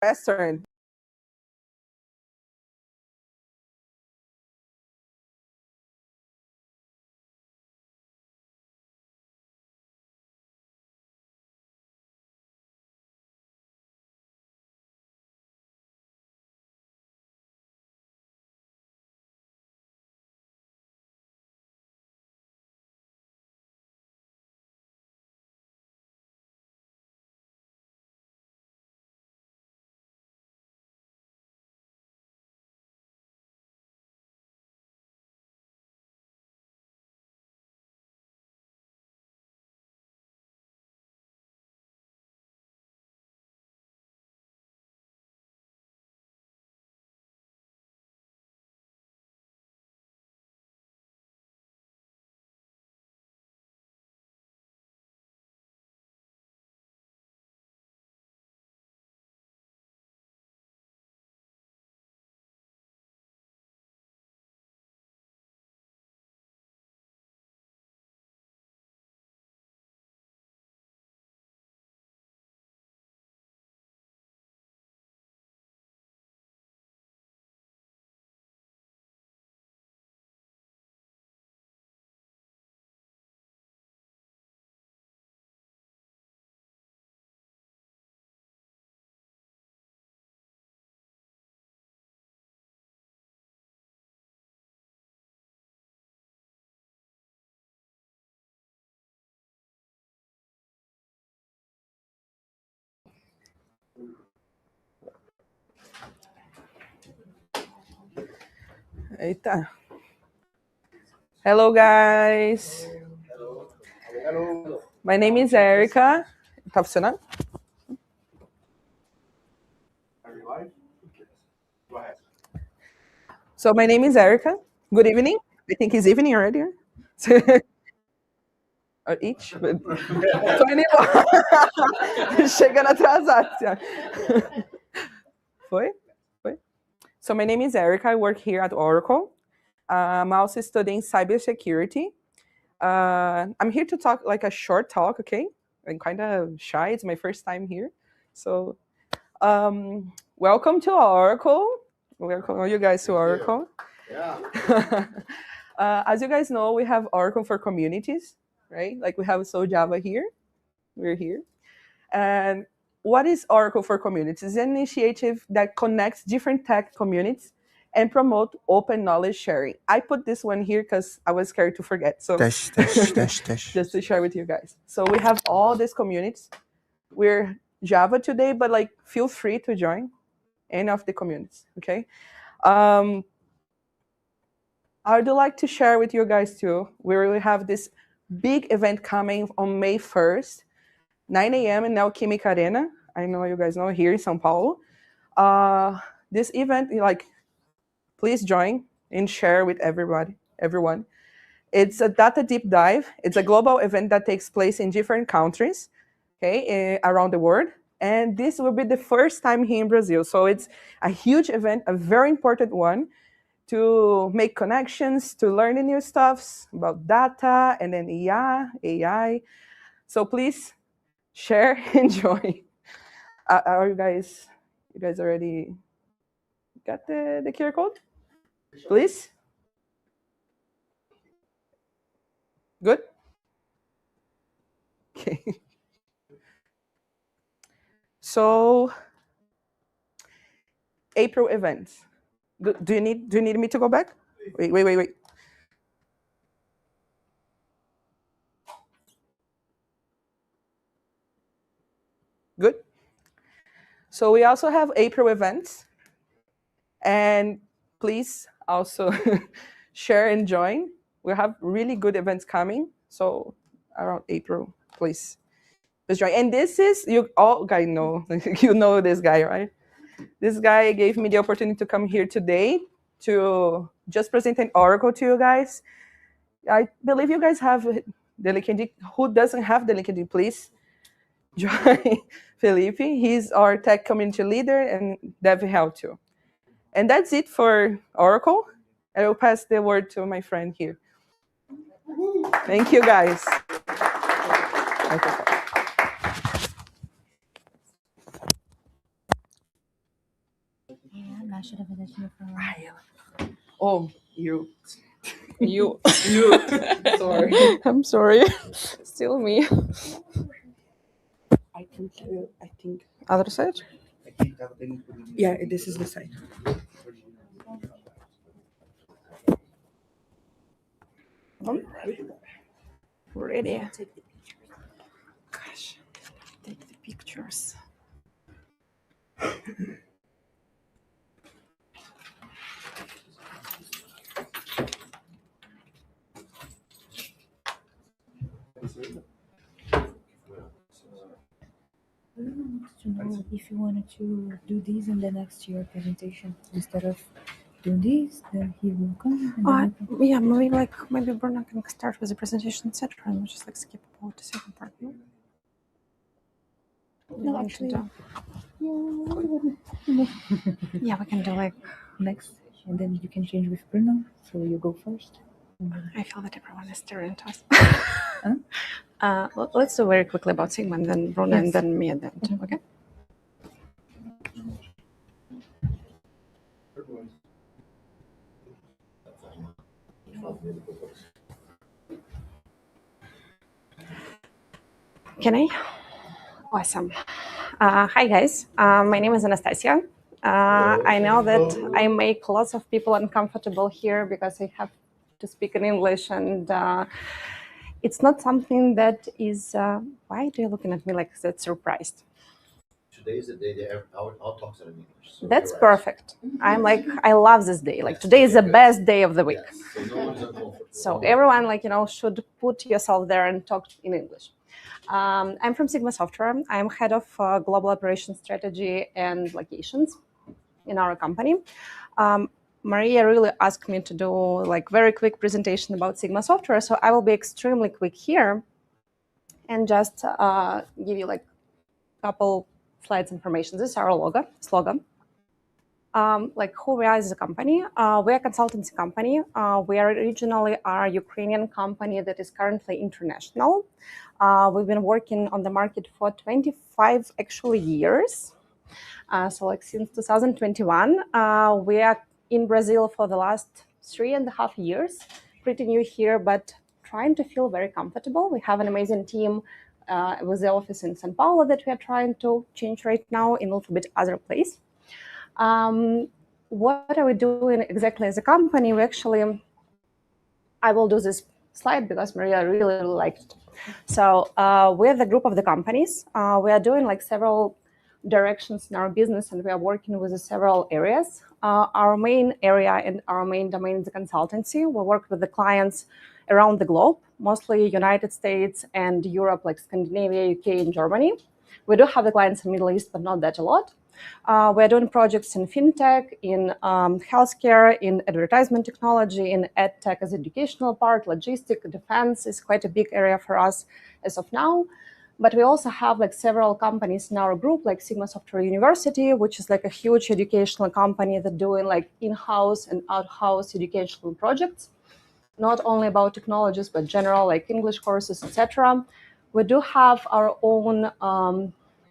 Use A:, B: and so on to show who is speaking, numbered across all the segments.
A: restaurant. Eita. Hello, guys. My name is Erica. Tá funcionando? So my name is Erica. Good evening. I think it's evening already. Or each. But 21. Chegando atrasado. Foi? Foi? So my name is Erica. I work here at Oracle. I'm also studying cybersecurity. I'm here to talk like a short talk, okay? I'm kind of shy. It's my first time here. So welcome to Oracle. Welcome all you guys to Oracle. Yeah. As you guys know, we have Oracle for communities, right? Like we have SouJava here. We're here. And what is Oracle for Communities? It's an initiative that connects different tech communities and promote open knowledge sharing. I put this one here because I was scared to forget. So
B: Dash.
A: just to share with you guys. So we have all these communities. We're Java today, but like feel free to join any of the communities. Okay. I would like to share with you guys too. We really have this big event coming on May 1st, 9 a.m. in Neoquímica Arena. I know you guys know here in São Paulo. This event, like, please join and share with everyone. It's a data deep dive. It's a global event that takes place in different countries, okay, around the world. And this will be the first time here in Brazil. So it's a huge event, a very important one to make connections, to learn the new stuffs about data and then AI. So please share and join. Are you guys already got the QR code? Please? Good? Okay. So April events. Do you need me to go back? Wait. Good. So we also have April events. And please also share and join. We have really good events coming. So around April, please join. And this is, you all guys know, you know this guy, right? This guy gave me the opportunity to come here today to just present an oracle to you guys. I believe you guys have the LinkedIn. Who doesn't have the LinkedIn, please join Felipe. He's our tech community leader and dev help too. And that's it for Oracle. I will pass the word to my friend here. Thank you, guys.
B: should have let you know.
A: Oh, you.
B: You.
A: Sorry.
B: I'm sorry. Still me.
A: I can tell. I think.
B: Other side?
A: Yeah, this is the side.
B: Ready. Gosh, take the pictures. To know if you wanted to do this in the next year presentation instead of doing this, then he will come. And yeah, maybe Bruno can start with the presentation, etc., and we'll just like skip about the second part. No, actually, yeah, we can do like next, and then you can change with Bruno. So you go first. I feel that everyone is staring at us. Let's do very quickly about Sigma, and then Bruno, and then me at the end. Okay. Can I? Awesome. Hi, guys. My name is Anastasia. I know that I make lots of people uncomfortable here because I have to speak in English, and it's not something that is. Why are you looking at me like that, surprised?
C: Today is the day that our talks are in English. So
B: that's perfect. I'm like, I love this day. Like today is the best day of the week.
C: Yes. So no one is uncomfortable.
B: So everyone, should put yourself there and talk in English. I'm from Sigma Software. I'm head of global operations strategy and locations in our company. Maria really asked me to do very quick presentation about Sigma Software, so I will be extremely quick here and just give you couple slides information. This is our slogan. Who we are as a company. We are a consultancy company. We are originally a Ukrainian company that is currently international. We've been working on the market for 25 actually years. Since 2021. We are in Brazil for the last 3.5 years. Pretty new here, but trying to feel very comfortable. We have an amazing team with the office in São Paulo that we are trying to change right now in a little bit other place. What are we doing exactly as a company? I will do this slide because Maria really liked it. So we're the group of the companies. We are doing several directions in our business, and we are working with several areas. Our main area and our main domain is the consultancy. We work with the clients around the globe, mostly United States and Europe, like Scandinavia, UK, and Germany. We do have the clients in the Middle East, but not that a lot. We're doing projects in fintech, in healthcare, in advertisement technology, in edtech as educational part, logistics, defense is quite a big area for us as of now. But we also have several companies in our group, like Sigma Software University, which is a huge educational company that doing in-house and out-house educational projects, not only about technologies, but general English courses, etc. We do have our own,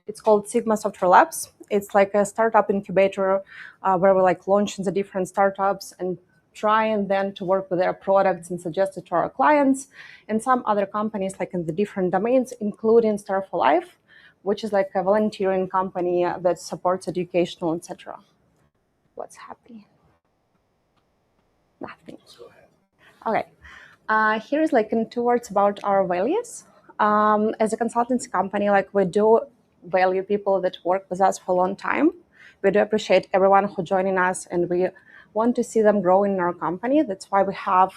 B: it's called Sigma Software Labs. It's a startup incubator where we launching the different startups and trying then to work with their products and suggest it to our clients, and some other companies in the different domains, including Star for Life, which is a volunteering company that supports educational, etc. What's happening? Nothing.
C: Go ahead.
B: Okay. Here is in 2 words about our values. As a consultancy company, we do value people that work with us for a long time. We do appreciate everyone who joining us, and we want to see them grow in our company. That's why we have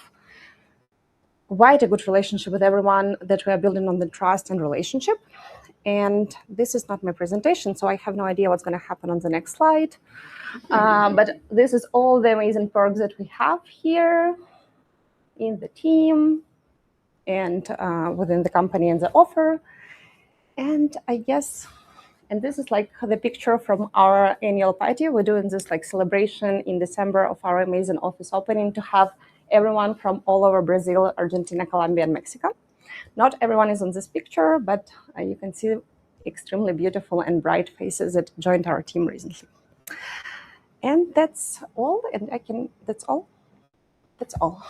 B: quite a good relationship with everyone that we are building on the trust and relationship. And this is not my presentation, so I have no idea what's going to happen on the next slide. But this is all the amazing perks that we have here in the team and within the company and the offer. And I guess, and this is the picture from our annual party. We're doing this celebration in December of our amazing office opening to have everyone from all over Brazil, Argentina, Colombia, and Mexico. Not everyone is on this picture, but you can see extremely beautiful and bright faces that joined our team recently. And that's all. And that's all. That's all.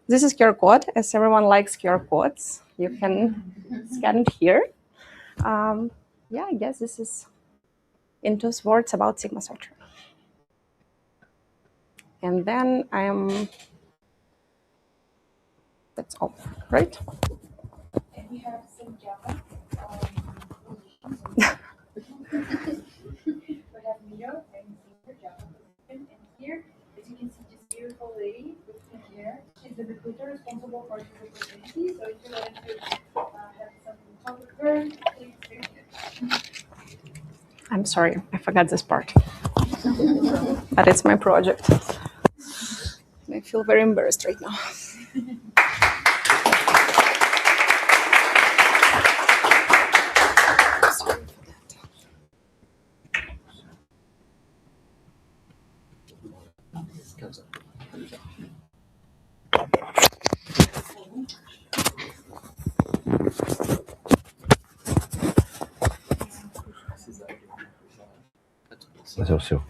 B: This is QR code. As everyone likes QR codes, you can scan it here. Yeah, I guess this is in 2 words about Sigma Software. And then that's all, right?
D: And we have some Java. We have Miro and Senior Java. And here, as you can see, this beautiful lady with pink hair, she's the recruiter responsible for this opportunity. So if you want to have some talk with her, please do it.
B: I'm sorry, I forgot this part. But it's my project. I feel very embarrassed right now.
C: Mas é o seu.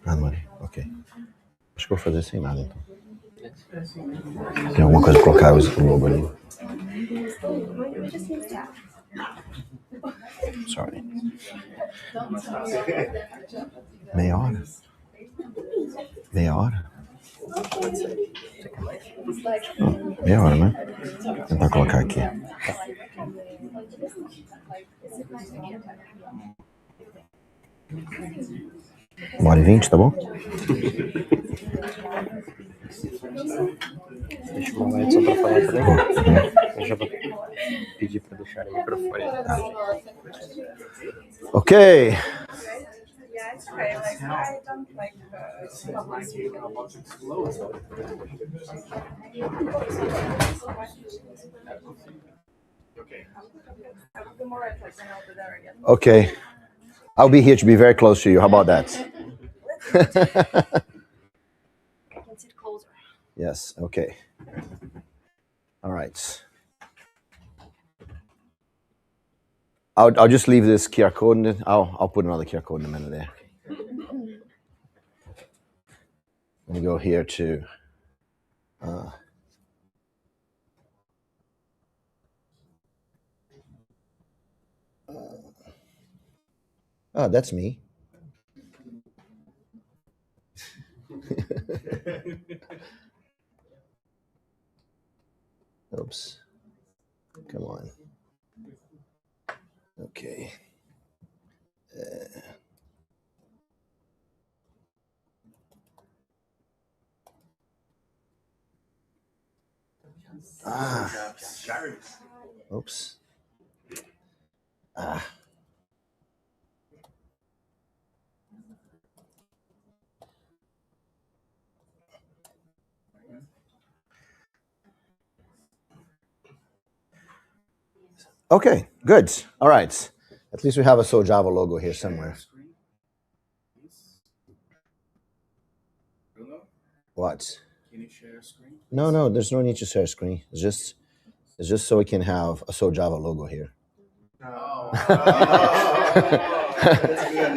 C: Ah, Maria, ok. Acho que vou fazer sem nada, então. Tem alguma coisa pra colocar o logo ali? Sorry. Meia hora? Meia hora? Meia hora, né? Vou tentar colocar aqui. 1h20, tá bom?
E: Deixa eu mandar só para falar também. Eu já vou pedir para deixar o microfone.
C: Ok. Okay. I'll be here to be very close to you. How about that?
B: I can sit closer.
C: Yes, okay. All right. I'll just leave this QR code and I'll put another QR code in a minute there. Let me go here to oh, that's me. Oops. Come on. Okay. Oops. Okay, good. All right. At least we have a SouJava logo here somewhere.
F: Bruno,
C: What?
F: can you share a screen?
C: No, there's no need to share screen. It's just so we can have a SouJava logo here.
F: Oh.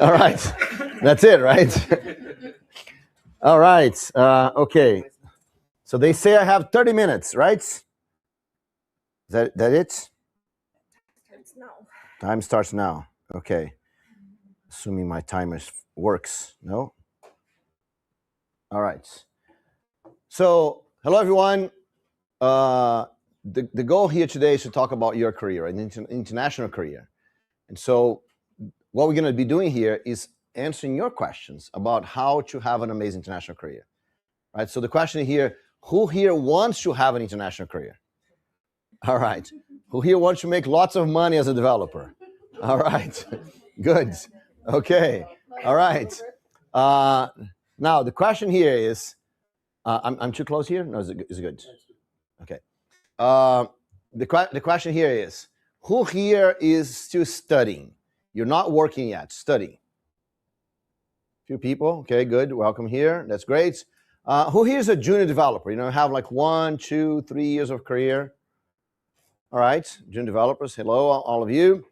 C: All right. That's it, right? All right. Okay. So they say I have 30 minutes, right? Is that it? Time starts now. Okay. Assuming my timer works. No? All right. So, hello everyone. The goal here today is to talk about your career, an international career. And so what we're going to be doing here is answering your questions about how to have an amazing international career. Right? So the question here, who here wants to have an international career? All right. Who here wants to make lots of money as a developer? All right. Good. Okay. All right. Now the question here is, I'm too close here? No, is it good? Okay. The question here is, who here is still studying? You're not working yet, studying. Few people. Okay, good. Welcome here. That's great. Who here is a junior developer? You know, have like 1, 2, 3 years of career. All right, junior developers. Hello, all of you.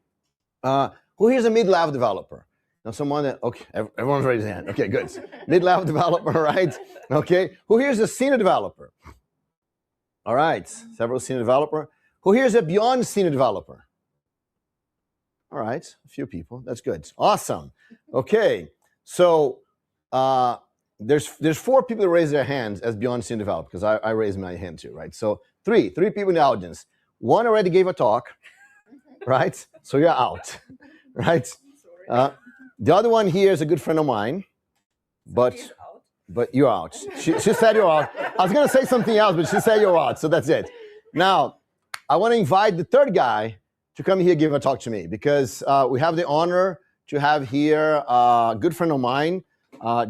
C: Who here is a mid-level developer? Now someone that, okay, everyone's raised their hand. Okay, good. Mid-level developer, right? Okay. Who here is a senior developer? All right, several senior developer. Who here is a beyond senior developer? All right, a few people. That's good. Awesome. Okay, so there's 4 people that raise their hands as beyond senior developer because I raised my hand too, right? So three people in the audience. 1 already gave a talk, right? So you're out, right? The other one here is a good friend of mine, but you're out. She said you're out. I was gonna say something else, but she said you're out. So that's it. Now, I want to invite the third guy to come here give a talk to me because we have the honor to have here a good friend of mine,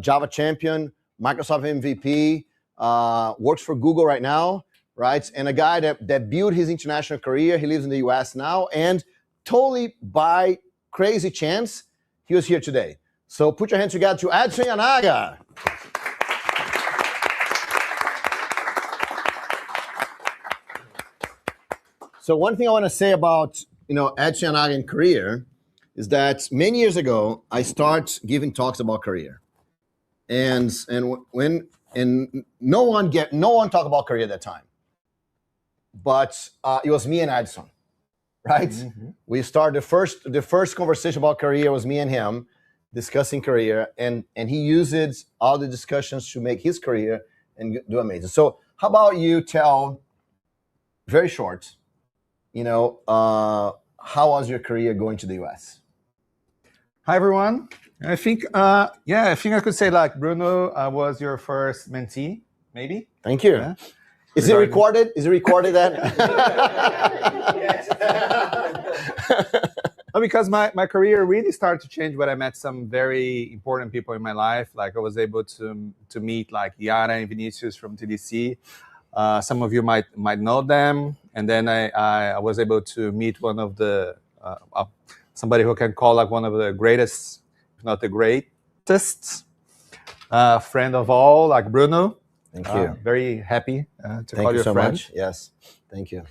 C: Java champion, Microsoft MVP, works for Google right now, right? And a guy that built his international career. He lives in the US now, and totally by crazy chance, he was here today. So put your hands together to Edson Yanaga. So one thing I want to say about Edson Yanaga and career is that many years ago I started giving talks about career, and no one talked about career at that time, but it was me and Edson, right? Mm-hmm. We started the first conversation about career was me and him discussing career, and he used all the discussions to make his career and do amazing. So how about you tell, very short, how was your career going to the US?
G: Hi, everyone. I think I could say like Bruno, I was your first mentee, maybe.
C: Thank you.
G: Yeah.
C: Is it recorded? Is it recorded then?
G: Because my career really started to change when I met some very important people in my life. Like I was able to meet like Yara and Vinicius from TDC. Some of you might know them. And then I was able to meet one of the, somebody who can call like one of the greatest, if not the greatest, friend of all, like Bruno.
C: Thank you.
G: Very happy to
C: call
G: you
C: so
G: friend.
C: Much. Yes, thank you.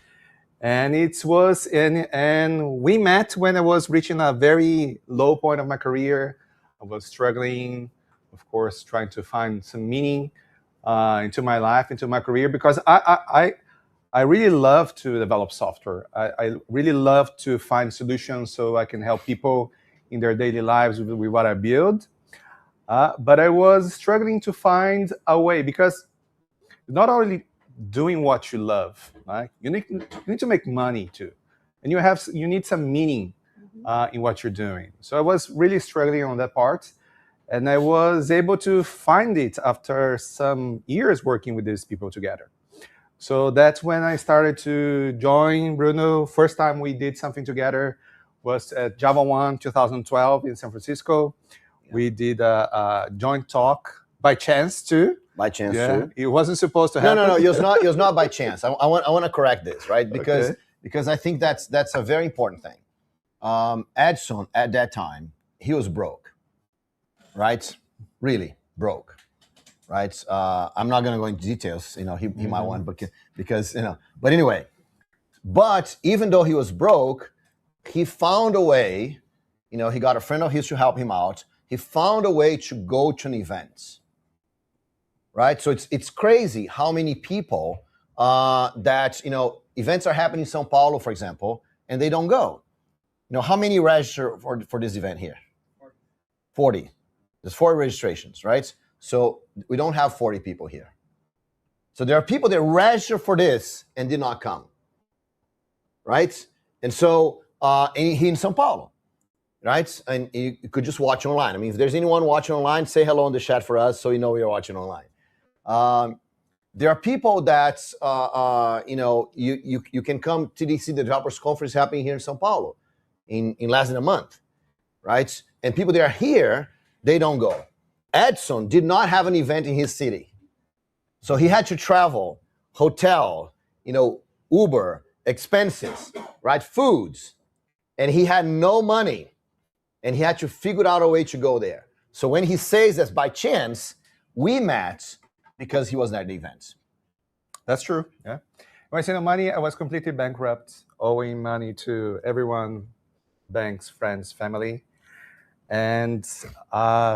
G: And it was, and we met when I was reaching a very low point of my career. I was struggling, of course, trying to find some meaning into my life, into my career, because I really love to develop software. I really love to find solutions so I can help people in their daily lives with what I build. But I was struggling to find a way, because not only doing what you love, right? You need to make money too, and you need some meaning in what you're doing. So I was really struggling on that part, and I was able to find it after some years working with these people together. So that's when I started to join Bruno. First time we did something together was at Java 1 2012 in San Francisco. Yeah. We did a joint talk by chance too.
C: By chance too.
G: It wasn't supposed to happen.
C: No. It was not by chance. I want to correct this, right? Because I think that's a very important thing. Edson at that time, he was broke, right? Really broke. Right. I'm not going to go into details. He might want, because But anyway, but even though he was broke, he found a way. He got a friend of his to help him out. He found a way to go to an event. Right. So it's crazy how many people that events are happening in São Paulo, for example, and they don't go. How many register for this event here? 40. There's 40 registrations, right? So we don't have 40 people here. So there are people that register for this and did not come, right? And so he in São Paulo, right? And you could just watch online. I mean, if there's anyone watching online, say hello in the chat for us so we know you're watching online. There are people that, you can come to TDC, the Developers Conference happening here in São Paulo in less than a month, right? And people that are here, they don't go. Edson did not have an event in his city. So he had to travel, hotel, Uber, expenses, right? Foods. And he had no money. And he had to figure out a way to go there. So when he says that by chance, we met because he wasn't at the event.
G: That's true, yeah. When I say no money, I was completely bankrupt, owing money to everyone, banks, friends, family. And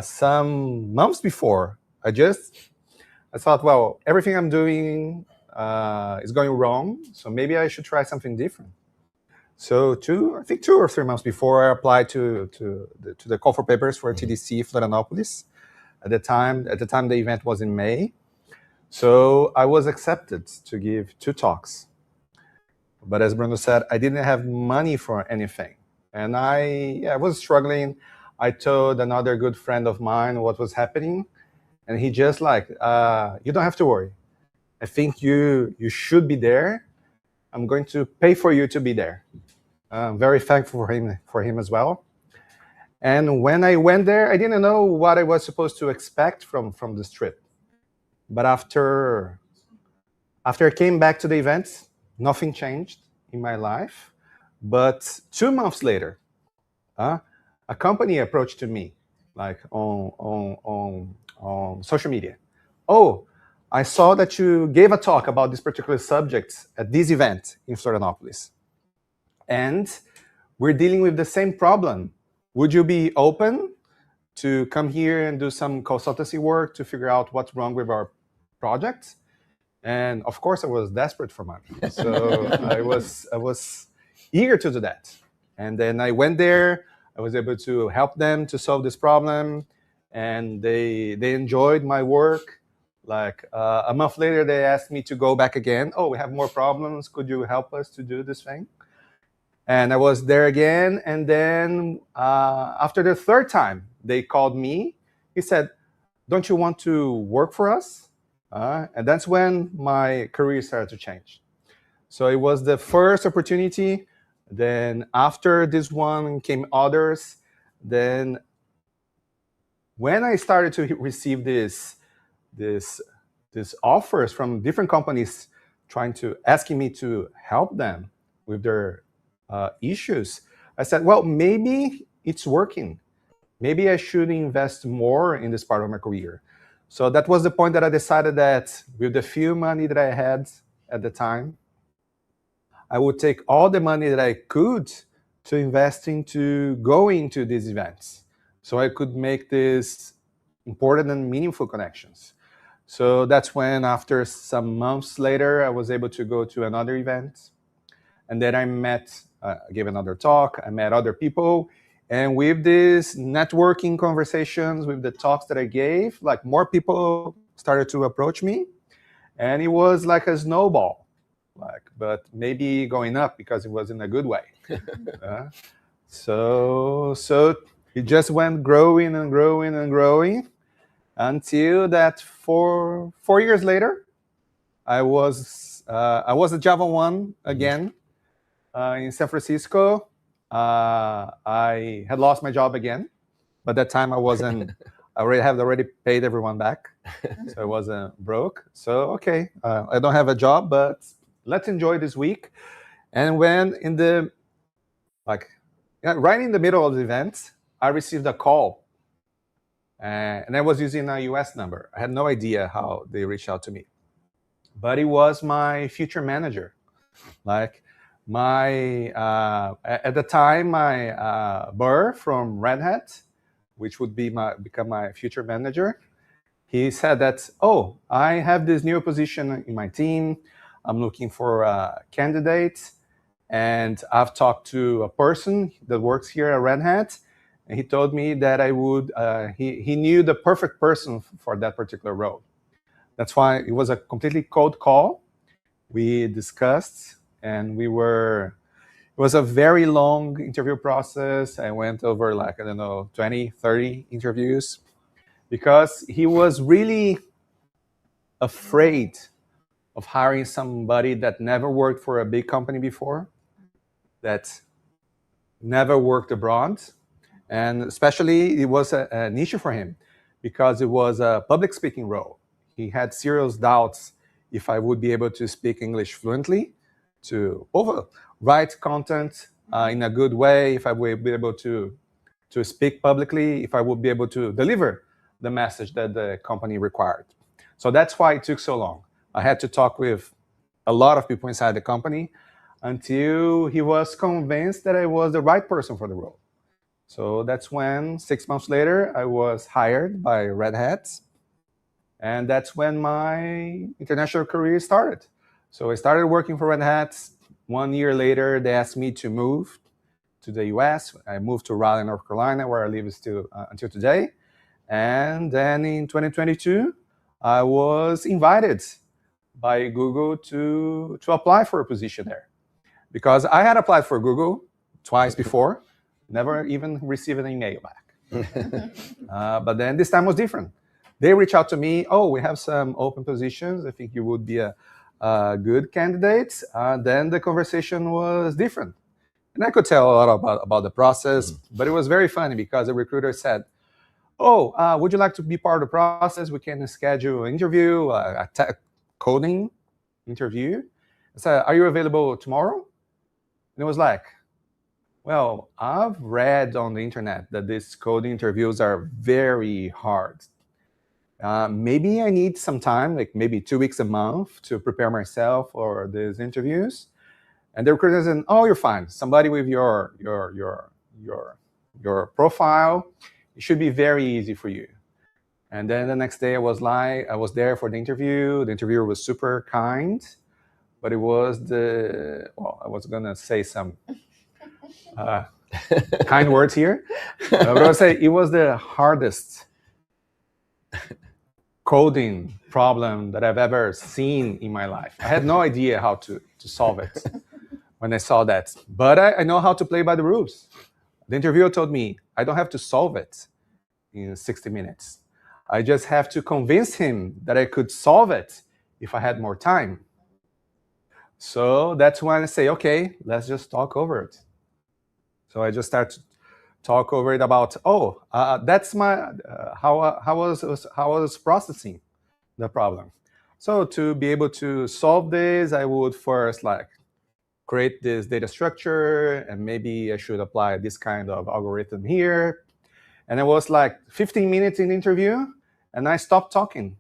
G: some months before, I thought, well, everything I'm doing is going wrong, so maybe I should try something different. So I think 2 or 3 months before, I applied to the call for papers for TDC Florianópolis. At the time, the event was in May. So I was accepted to give 2 talks. But as Bruno said, I didn't have money for anything. And I was struggling. I told another good friend of mine what was happening. And he just like, you don't have to worry. I think you should be there. I'm going to pay for you to be there. I'm very thankful for him as well. And when I went there, I didn't know what I was supposed to expect from this trip. But after I came back to the event, nothing changed in my life. But 2 months later, a company approached to me, like on social media. Oh, I saw that you gave a talk about this particular subject at this event in Florianópolis. And we're dealing with the same problem. Would you be open to come here and do some consultancy work to figure out what's wrong with our project? And of course, I was desperate for money. So I was eager to do that. And then I went there. I was able to help them to solve this problem. And they enjoyed my work. Like a month later, they asked me to go back again. Oh, we have more problems. Could you help us to do this thing? And I was there again. And then after the 3rd time, they called me. He said, don't you want to work for us? And that's when my career started to change. So it was the first opportunity. Then after this one came others. Then when I started to receive this offers from different companies asking me to help them with their issues, I said, well, maybe it's working. Maybe I should invest more in this part of my career. So that was the point that I decided that with the few money that I had at the time, I would take all the money that I could to invest into going to these events, so I could make these important and meaningful connections. So that's when, after some months later, I was able to go to another event. And then I gave another talk, I met other people. And with these networking conversations, with the talks that I gave, like more people started to approach me. And it was like a snowball, but maybe going up because it was in a good way. So it just went growing and growing and growing until that 4 years later, I was a Java 1 again in San Francisco. I had lost my job again, but that time I wasn't. I already paid everyone back, so I wasn't broke. So okay, I don't have a job, but let's enjoy this week. And when right in the middle of the event, I received a call, and I was using a US number. I had no idea how they reached out to me, but it was my future manager. Like at the time, my Burr from Red Hat, which would become my future manager, he said that, oh, I have this new position in my team. I'm looking for a candidate, and I've talked to a person that works here at Red Hat, and he told me that I would. He knew the perfect person for that particular role. That's why it was a completely cold call. We discussed, and it was a very long interview process. I went over 20, 30 interviews, because he was really afraid of hiring somebody that never worked for a big company before, that never worked abroad. And especially it was an issue for him because it was a public speaking role. He had serious doubts if I would be able to speak English fluently, to write content in a good way, if I would be able to speak publicly, if I would be able to deliver the message that the company required. So that's why it took so long. I had to talk with a lot of people inside the company until he was convinced that I was the right person for the role. So that's when 6 months later I was hired by Red Hat, and that's when my international career started. So I started working for Red Hat. 1 year later, they asked me to move to the US. I moved to Raleigh, North Carolina, where I live still until today. And then in 2022, I was invited by Google to apply for a position there. Because I had applied for Google twice before, never even received an email back. But then this time was different. They reached out to me, oh, we have some open positions. I think you would be a good candidate. Then the conversation was different. And I could tell a lot about the process, but it was very funny because the recruiter said, oh, would you like to be part of the process? We can schedule an interview, a coding interview. I said, are you available tomorrow? And it was like, well, I've read on the internet that these coding interviews are very hard. Maybe I need some time, like maybe 2 weeks a month to prepare myself for these interviews. And the recruiter said, oh, you're fine. Somebody with your profile, it should be very easy for you. And then the next day I was there for the interview. The interviewer was super kind, but it was I was gonna say some kind words here. But I would say it was the hardest coding problem that I've ever seen in my life. I had no idea how to solve it when I saw that. But I know how to play by the rules. The interviewer told me, I don't have to solve it in 60 minutes. I just have to convince him that I could solve it if I had more time. So that's when I say, okay, let's just talk over it. So I just start to talk over it about, that's my how I was processing the problem. So to be able to solve this, I would first create this data structure, and maybe I should apply this kind of algorithm here. And it was 15 minutes in the interview, and I stopped talking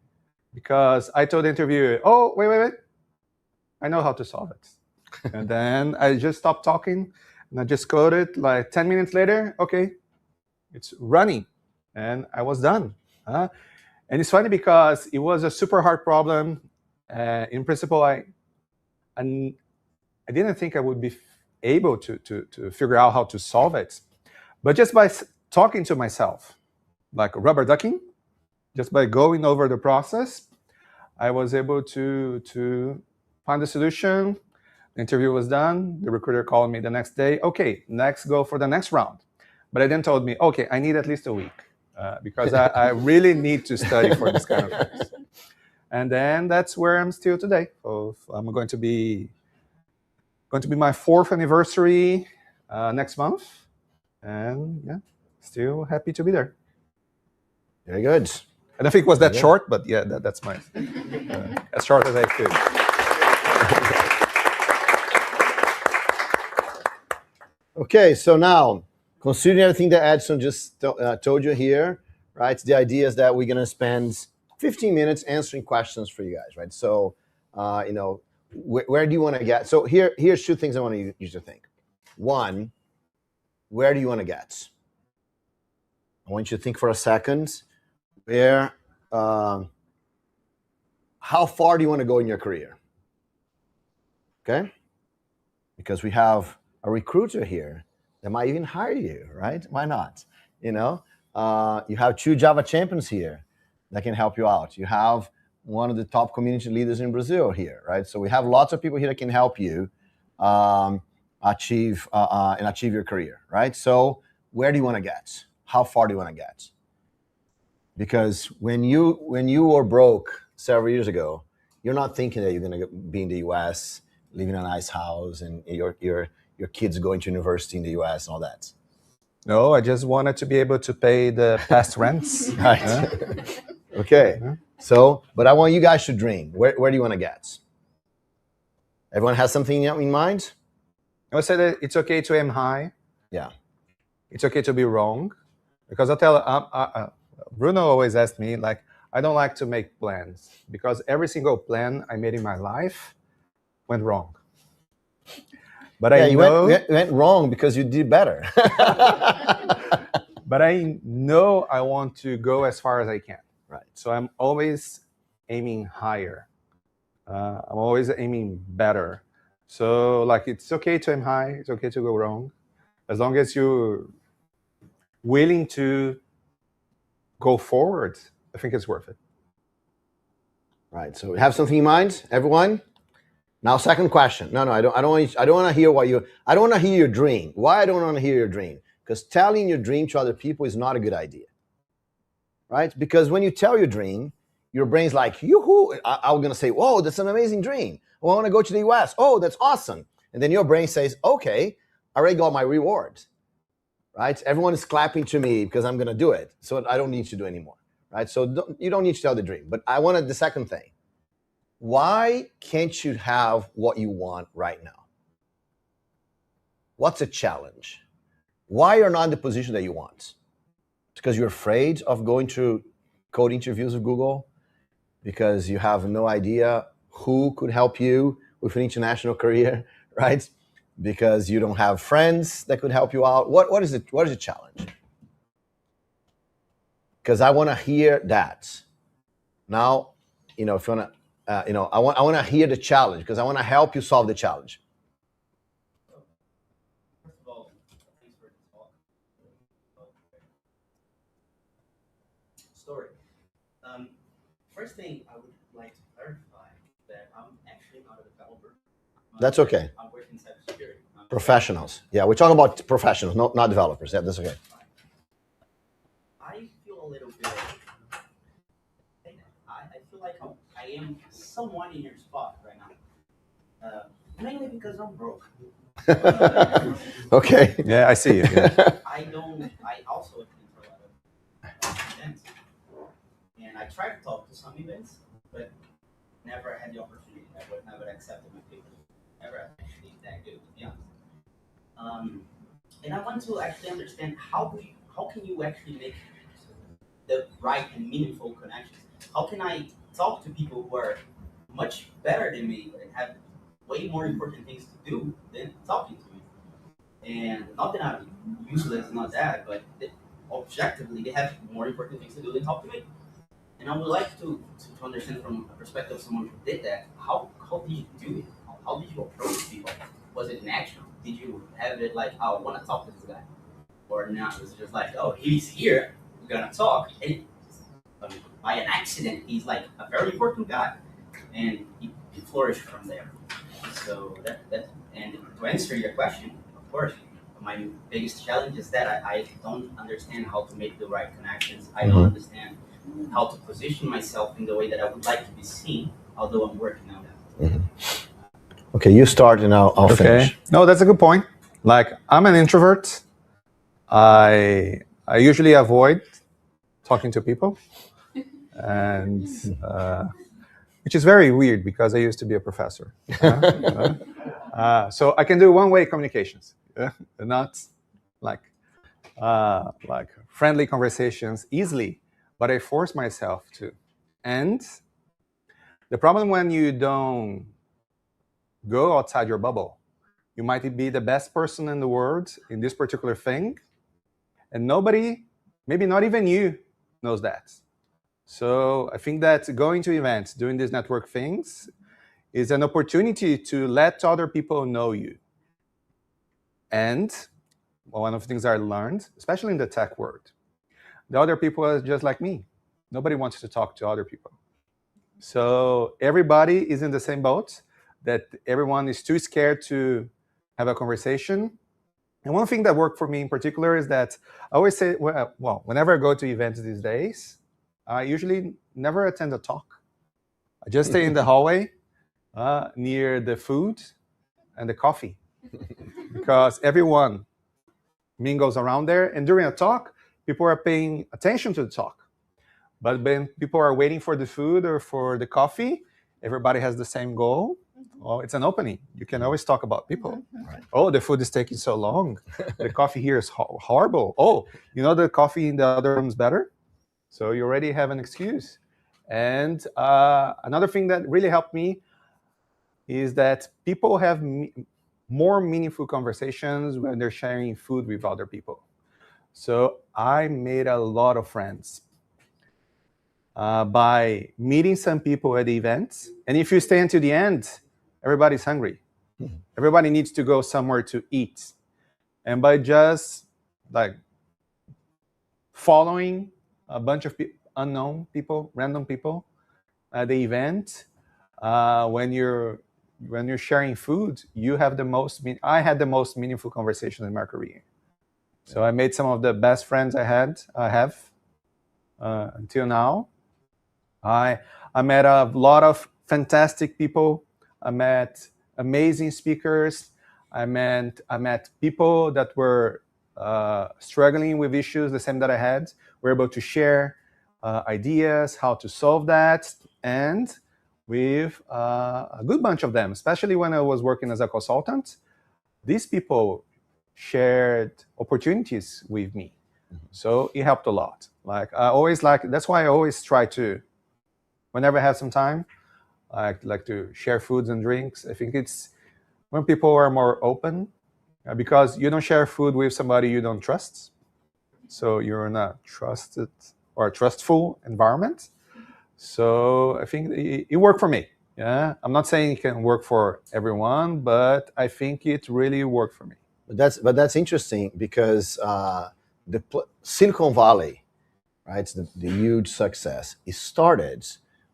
G: because I told the interviewer, oh, wait, I know how to solve it. And then I just stopped talking, and I just coded 10 minutes later, okay, it's running. And I was done. And it's funny because it was a super hard problem. In principle, I didn't think I would be able to figure out how to solve it. But just by talking to myself, like rubber ducking, just by going over the process, I was able to find a solution. The interview was done. The recruiter called me the next day. Okay, next, go for the next round. But then told me, okay, I need at least a week because I really need to study for this kind of things. And then that's where I'm still today. So I'm going to be my 4th anniversary next month. And yeah, still happy to be there.
C: Very good.
G: I don't think it was that short, but yeah, that's my as short as I could.
C: Okay, so now, considering everything that Edson just told you here, right? The idea is that we're going to spend 15 minutes answering questions for you guys, right? So, where do you want to get? So here's 2 things I want you to think. One, where do you want to get? I want you to think for a second. How far do you want to go in your career? Okay? Because we have a recruiter here that might even hire you, right? Why not? You have 2 Java champions here that can help you out. You have one of the top community leaders in Brazil here, right? So we have lots of people here that can help you achieve your career, right? So where do you want to get? How far do you want to get? Because when you were broke several years ago, you're not thinking that you're going to be in the US, living in a nice house, and your kids going to university in the US and all that.
G: No, I just wanted to be able to pay the past rents.
C: Right. Okay. So, but I want you guys to dream. Where do you want to get? Everyone has something in mind?
G: I would say that it's okay to aim high.
C: Yeah.
G: It's okay to be wrong. Because I'll tell Bruno always asked me, I don't like to make plans because every single plan I made in my life went wrong. But
C: Yeah,
G: I
C: you
G: know,
C: went wrong because you did better.
G: but I know I want to go as far as I can.
C: Right.
G: So I'm always aiming higher. I'm always aiming better. So like, it's okay to aim high. It's okay to go wrong, as long as you're willing to go forward. I think it's worth it.
C: Right. So have something in mind, everyone. Now, second question. No, I don't want to hear I don't want to hear your dream. Why I don't want to hear your dream? Because telling your dream to other people is not a good idea. Right? Because when you tell your dream, your brain's like, yoo-hoo. I'm going to say, whoa, that's an amazing dream. Oh, I want to go to the US. Oh, that's awesome. And then your brain says, okay, I already got my reward. Right? Everyone is clapping to me because I'm going to do it. So I don't need to do anymore. Right? So you don't need to tell the dream. But I wanted the second thing. Why can't you have what you want right now? What's a challenge? Why you're not in the position that you want? Because you're afraid of going to code interviews with Google? Because you have no idea who could help you with an international career, right? Because you don't have friends that could help you out. What is it? What is the challenge? Because I want to hear that. Now, if you want to, I want to hear the challenge because I want to help you solve the challenge.
H: First of all, thanks for the talk. Story. First thing I would like to clarify that I'm actually not a developer.
C: That's okay.
H: I'm working in cybersecurity.
C: Professionals. Yeah, we're talking about professionals, not developers. Yeah, that's okay.
H: I feel a little bit. I feel like I am somewhat in your spot right now. Mainly because I'm broke.
C: Okay.
G: Yeah, I see you. Yeah.
H: I also attend a lot of events. And I tried to talk to some events, but never had the opportunity. Never accepted my paper. Never actually that good, to be honest. And I want to actually understand how can you actually make the right and meaningful connections? How can I talk to people who are much better than me and have way more important things to do than talking to me? And not that I'm useless, not that, but objectively they have more important things to do than talk to me. And I would like to understand from a perspective of someone who did that, how did you do it? How did you approach people? Was it natural? Did you have it like, oh, I want to talk to this guy? Or not? Was it just like, oh, he's here, we're going to talk. And by an accident, he's like a very important guy. And he flourished from there. So and to answer your question, of course, my biggest challenge is that I don't understand how to make the right connections. I don't understand how to position myself in the way that I would like to be seen, although I'm working on that.
C: Okay, you start and I'll finish.
G: No, that's a good point. Like, I'm an introvert. I usually avoid talking to people, and which is very weird because I used to be a professor. So I can do one-way communications, not like friendly conversations easily, but I force myself to. And the problem when you don't go outside your bubble, you might be the best person in the world in this particular thing, and nobody, maybe not even you, knows that. So I think that going to events, doing these network things, is an opportunity to let other people know you. And one of the things I learned, especially in the tech world, the other people are just like me. Nobody wants to talk to other people. So everybody is in the same boat, that everyone is too scared to have a conversation. And one thing that worked for me in particular is that I always say, well, whenever I go to events these days, I usually never attend a talk. I just stay in the hallway near the food and the coffee, because everyone mingles around there. And during a talk, people are paying attention to the talk. But when people are waiting for the food or for the coffee, everybody has the same goal. Oh, it's an opening. You can always talk about people. Right. Oh, the food is taking so long. The coffee here is horrible. Oh, the coffee in the other room is better. So you already have an excuse. And another thing that really helped me is that people have more meaningful conversations when they're sharing food with other people. So I made a lot of friends by meeting some people at the events. And if you stay until the end, everybody's hungry. Everybody needs to go somewhere to eat. And by just like following a bunch of unknown people, random people at the event, when you're sharing food, you have I had the most meaningful conversation in my career. So I made some of the best friends I have until now. I met a lot of fantastic people. I met amazing speakers. I met people that were struggling with issues the same that I had. We were able to share ideas, how to solve that, and with a good bunch of them, especially when I was working as a consultant, these people shared opportunities with me. So it helped a lot. That's why I always try to, whenever I have some time, I like to share foods and drinks. I think it's when people are more open, because you don't share food with somebody you don't trust. So you're in a trusted or a trustful environment. So I think it worked for me. Yeah, I'm not saying it can work for everyone, but I think it really worked for me.
C: But that's interesting because Silicon Valley, right? The huge success. It started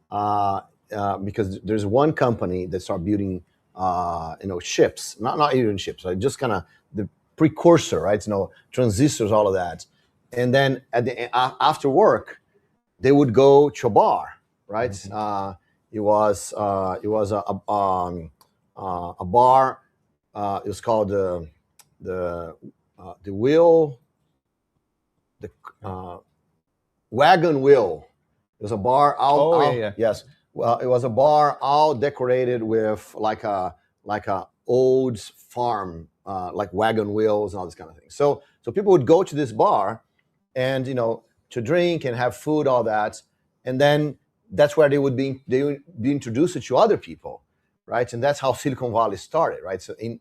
C: because there's one company that started building, ships, not even ships, like just kind of the precursor, right? Transistors, all of that, and then after work, they would go to a bar, right? Mm-hmm. It was a bar. It was called the Wagon Wheel. It was a bar. Yes. Well, it was a bar all decorated with like a old farm, like wagon wheels and all this kind of thing. So people would go to this bar, and to drink and have food, all that, and then that's where they would be introduced to other people, right? And that's how Silicon Valley started, right? So in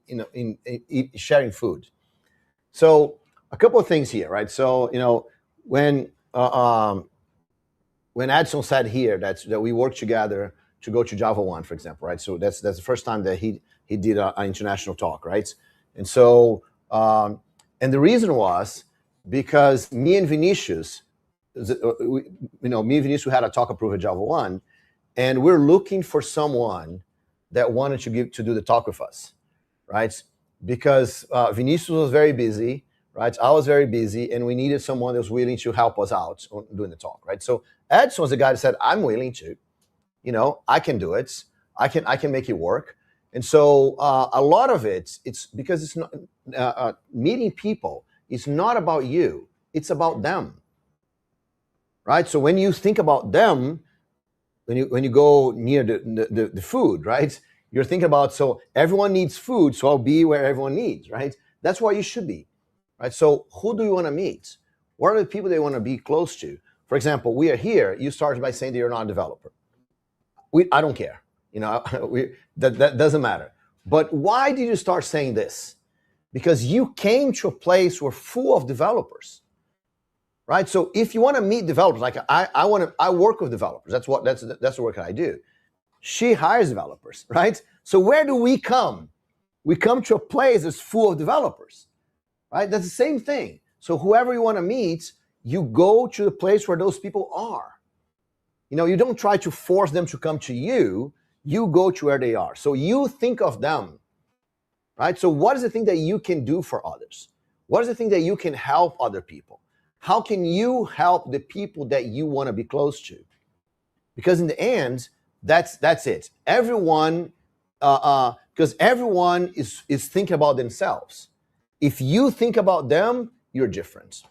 C: sharing food. So a couple of things here, right? So when Edson said here that we worked together to go to Java 1, for example, right? So that's the first time that he did an international talk, right? And so and the reason was because me and Vinicius had a talk approved at Java 1, and we're looking for someone that wanted to do the talk with us, right? Because Vinicius was very busy, right? I was very busy, and we needed someone that was willing to help us out on doing the talk, right? So Edson was the guy that said, I'm willing to, I can do it. I can make it work. And so a lot of it's because it's not meeting people. It's not about you. It's about them, right? So when you think about them, when you go near the food, right? You're thinking about, so everyone needs food, so I'll be where everyone needs, right? That's why you should be, right? So who do you want to meet? What are the people that you want to be close to? For example, we are here. You started by saying that you're not a developer. I don't care. That doesn't matter. But why did you start saying this? Because you came to a place where full of developers, right? So if you want to meet developers, like I work with developers. That's the work that I do. She hires developers, right? So where do we come? We come to a place that's full of developers, right? That's the same thing. So whoever you want to meet, you go to the place where those people are. You don't try to force them to come to you. You go to where they are. So you think of them, right? So what is the thing that you can do for others? What is the thing that you can help other people? How can you help the people that you want to be close to? Because in the end, that's it. Everyone, because everyone is thinking about themselves. If you think about them, you're different.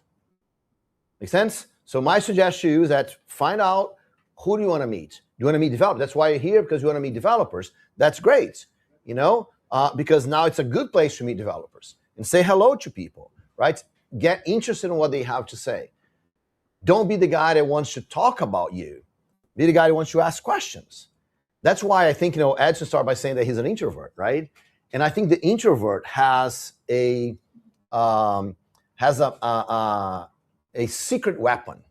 C: Make sense? So my suggestion to you is that find out, who do you want to meet? You want to meet developers. That's why you're here, because you want to meet developers. That's great, because now it's a good place to meet developers and say hello to people, right? Get interested in what they have to say. Don't be the guy that wants to talk about you. Be the guy that wants to ask questions. That's why I think, Edson started by saying that he's an introvert, right? And I think the introvert has a secret weapon,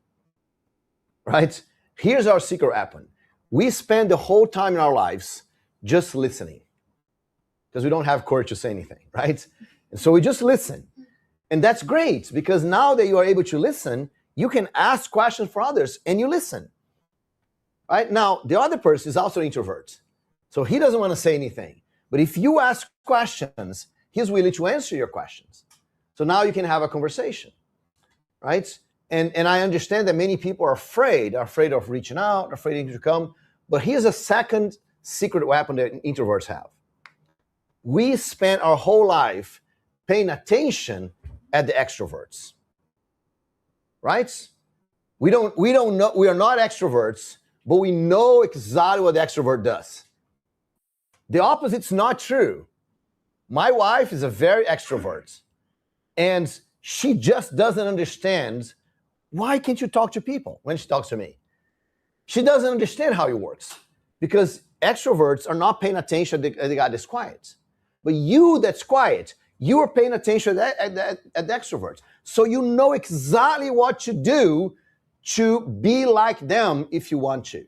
C: right? Here's our secret weapon. We spend the whole time in our lives just listening because we don't have courage to say anything, right? And so we just listen. And that's great because now that you are able to listen, you can ask questions for others and you listen, right? Now, the other person is also an introvert. So he doesn't want to say anything. But if you ask questions, he's willing to answer your questions. So now you can have a conversation, right? And I understand that many people are afraid of reaching out, afraid to come. But here's a second secret weapon that introverts have. We spend our whole life paying attention at the extroverts, right? We don't know, we are not extroverts, but we know exactly what the extrovert does. The opposite's not true. My wife is a very extrovert, and she just doesn't understand why can't you talk to people when she talks to me. She doesn't understand how it works because extroverts are not paying attention at the guy that's quiet. But you that's quiet, you are paying attention at the extroverts. So you know exactly what to do to be like them if you want to.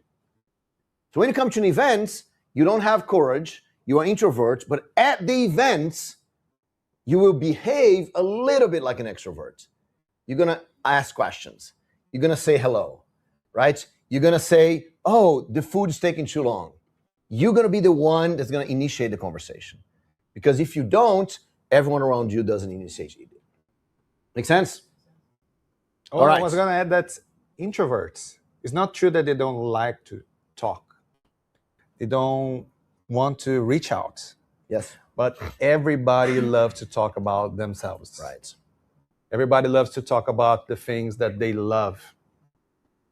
C: So when you come to an event, you don't have courage, you are introvert, but at the events, you will behave a little bit like an extrovert. You're gonna ask questions. You're gonna say hello, right? You're gonna say, oh, the food is taking too long. You're gonna be the one that's gonna initiate the conversation. Because if you don't, everyone around you doesn't initiate it. Make sense?
G: Oh,
C: All right.
G: I was gonna add that introverts, it's not true that they don't like to talk. They don't want to reach out.
C: Yes.
G: But everybody loves to talk about themselves.
C: Right.
G: Everybody loves to talk about the things that they love.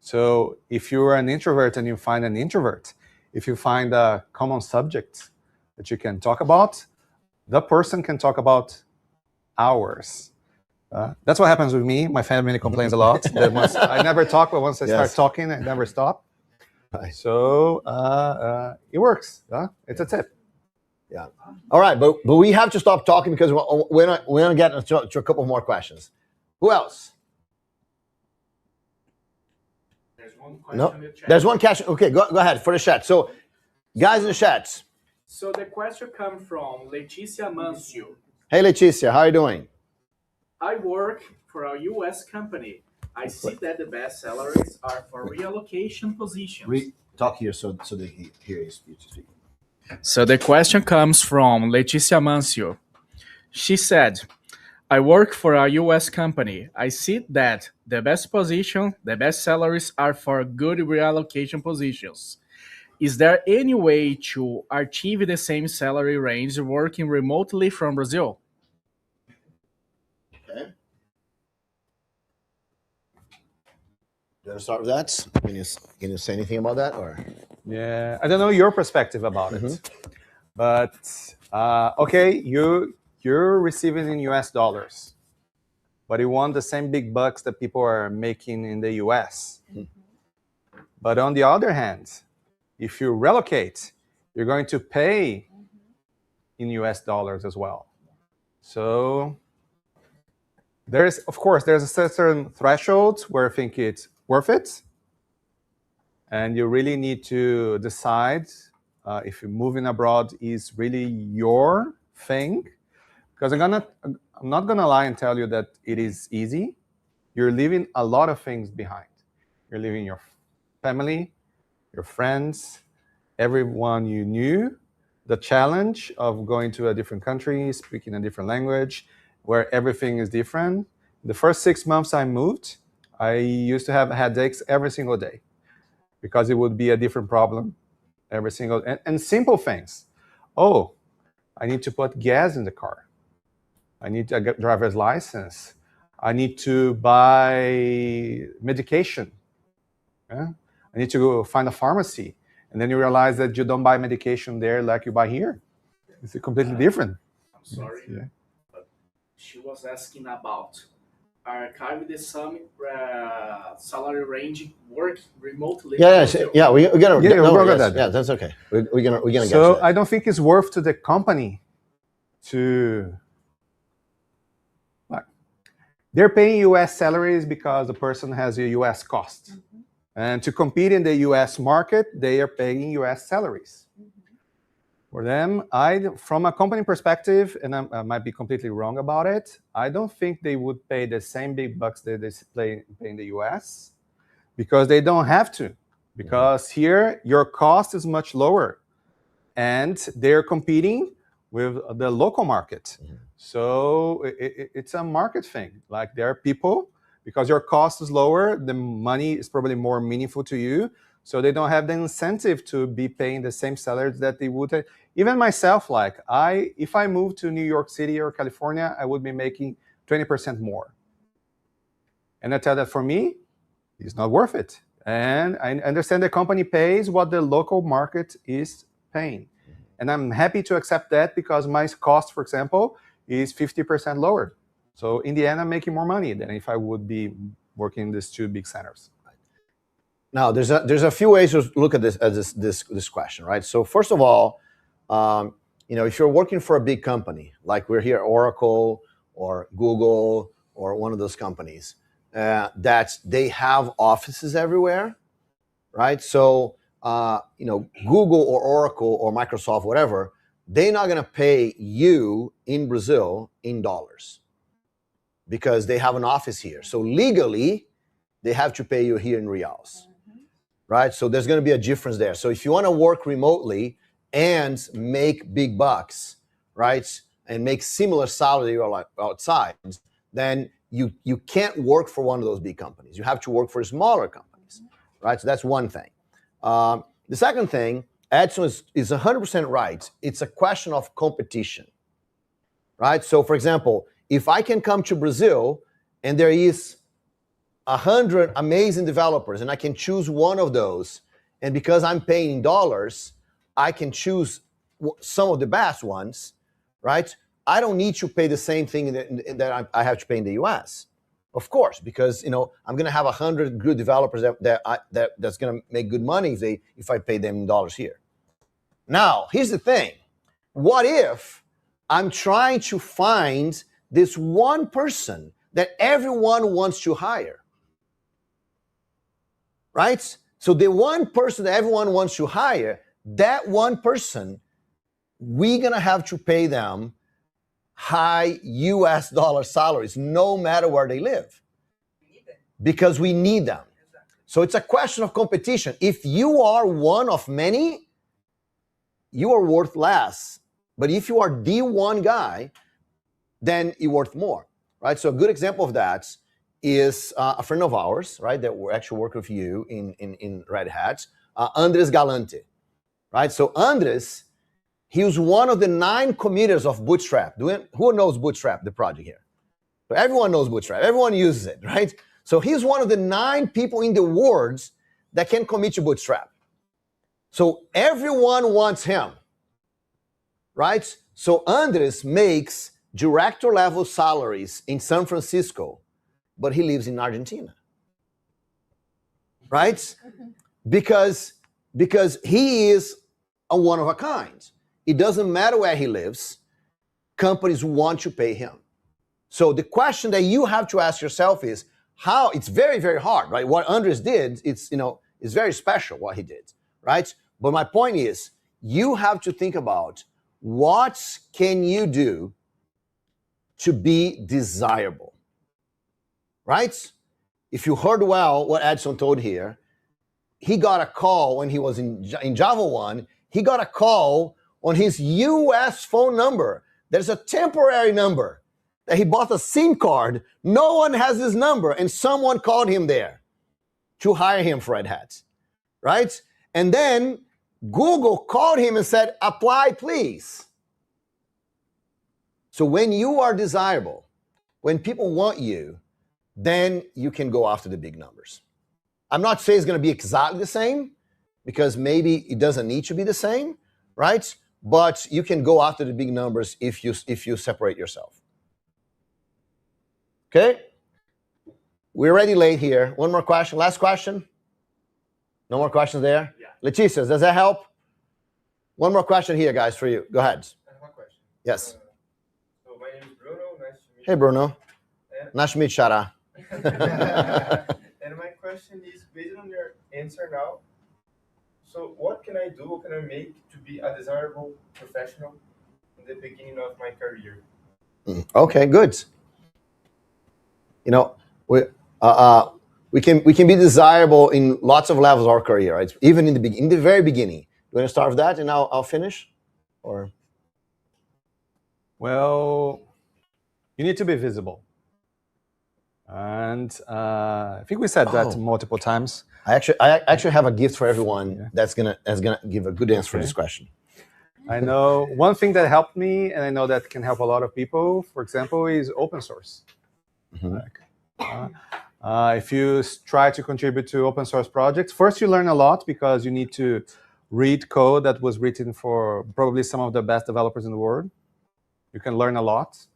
G: So if you're an introvert and you find an introvert, if you find a common subject that you can talk about, the person can talk about hours. That's what happens with me. My family complains a lot. That once, I never talk, but once I start talking, I never stop.
C: Right.
G: So it works. It's a tip.
C: Yeah. All right, but we have to stop talking because we're gonna get to a couple more questions. Who else?
F: There's one question
C: No,
F: in the chat.
C: there's one question. Okay, go ahead for the chat. So, guys in the chat.
F: So the question comes from Leticia Mancio.
C: Hey, Leticia, how are you doing?
F: I work for a U.S. company. I see that the best salaries are for reallocation positions.
C: Talk here so they hear you speak.
F: So the question comes from Leticia Mancio. She said, I work for a U.S. company. I see that the best salaries are for good reallocation positions. Is there any way to achieve the same salary range working remotely from Brazil?
C: Okay. Do you want to start with that? Can you say anything about that, or?
G: Yeah, I don't know your perspective about it, but okay, you're receiving in US dollars, but you want the same big bucks that people are making in the US. But on the other hand, if you relocate, you're going to pay in US dollars as well. So there's a certain threshold where I think it's worth it. And you really need to decide if moving abroad is really your thing. Because I'm not gonna lie and tell you that it is easy. You're leaving a lot of things behind. You're leaving your family, your friends, everyone you knew. The challenge of going to a different country, speaking a different language, where everything is different. The first 6 months I moved, I used to have headaches every single day, because it would be a different problem every single, and simple things. Oh, I need to put gas in the car. I need a driver's license. I need to buy medication. Yeah? I need to go find a pharmacy. And then you realize that you don't buy medication there like you buy here. It's completely different.
F: I'm sorry, but she was asking about archive the same salary range work remotely.
C: We're gonna.
G: Yeah, we're gonna get that.
C: Yeah, that's okay. We're gonna get.
G: So
C: to that.
G: I don't think it's worth to the company to, what? They're paying US salaries because the person has a US cost. Mm-hmm. And to compete in the US market, they are paying US salaries. Mm-hmm. For them, from a company perspective, and I might be completely wrong about it, I don't think they would pay the same big bucks that they pay in the US, because they don't have to. Because here, your cost is much lower. And they're competing with the local market. Mm-hmm. So it's a market thing. Like, there are people, because your cost is lower, the money is probably more meaningful to you. So they don't have the incentive to be paying the same salaries that they would. Even myself, like, if I moved to New York City or California, I would be making 20% more. And I tell that for me, it's not worth it. And I understand the company pays what the local market is paying. And I'm happy to accept that, because my cost, for example, is 50% lower. So in the end, I'm making more money than if I would be working in these two big centers.
C: Now, there's a few ways to look at this question, right? So first of all, if you're working for a big company, like we're here, Oracle or Google or one of those companies, that they have offices everywhere, right? So, Google or Oracle or Microsoft, whatever, they're not going to pay you in Brazil in dollars because they have an office here. So legally, they have to pay you here in reals, right? So there's going to be a difference there. So if you want to work remotely and make big bucks, right, and make similar salary outside, then you can't work for one of those big companies. You have to work for smaller companies, right? So that's one thing. The second thing, Edson is 100% right. It's a question of competition, right? So, for example, if I can come to Brazil and there is 100 amazing developers and I can choose one of those, and because I'm paying in dollars, I can choose some of the best ones, right? I don't need to pay the same thing that I have to pay in the US. Of course, because I'm going to have 100 good developers that's going to make good money if I pay them in dollars here. Now, here's the thing. What if I'm trying to find this one person that everyone wants to hire? Right? So the one person that everyone wants to hire, that one person, we're going to have to pay them high US dollar salaries, no matter where they live, because we need them. So it's a question of competition. If you are one of many, you are worth less. But if you are the one guy, then you're worth more, right? So a good example of that is a friend of ours, right, that we're actually working with you in Red Hat, Andres Galante, right? So Andres, he was one of the 9 committers of Bootstrap. Who knows Bootstrap, the project here? So everyone knows Bootstrap. Everyone uses it, right? So he's one of the 9 people in the world that can commit to Bootstrap. So everyone wants him, right? So Andres makes director-level salaries in San Francisco, but he lives in Argentina, right? Because he is a one of a kind. It doesn't matter where he lives. Companies want to pay him. So the question that you have to ask yourself is how. It's very, very hard, right? What Andres did, it's very special what he did, right? But my point is, you have to think about what can you do to be desirable, right? If you heard well what Edson told here, he got a call when he was in Java 1, he got a call on his US phone number. There's a temporary number that he bought a SIM card. No one has his number, and someone called him there to hire him for Red Hat, right? And then Google called him and said, apply, please. So when you are desirable, when people want you, then you can go after the big numbers. I'm not saying it's going to be exactly the same, because maybe it doesn't need to be the same, right? But you can go after the big numbers if you separate yourself. Okay? We're already late here. One more question. Last question? No more questions there? Yeah. Leticia, does that help? One more question here, guys, for you. Go ahead.
I: I have a question.
C: Yes.
I: name is Bruno. Nice to meet
C: Hey, Bruno.
I: And,
C: Nice to meet Shara.
I: and my question is based on your answer now. So what can I do? What can I make to be a desirable professional in the beginning of my career?
C: Okay, good. You know, we can be desirable in lots of levels of our career, right? Even in the very beginning. You want to start with that, and I'll finish, or?
G: Well, you need to be visible, and I think we said that multiple times.
C: I actually have a gift for everyone that's gonna give a good answer for this question.
G: I know one thing that helped me, and I know that can help a lot of people, for example, is open source. If you try to contribute to open source projects, first you learn a lot because you need to read code that was written for probably some of the best developers in the world. You can learn a lot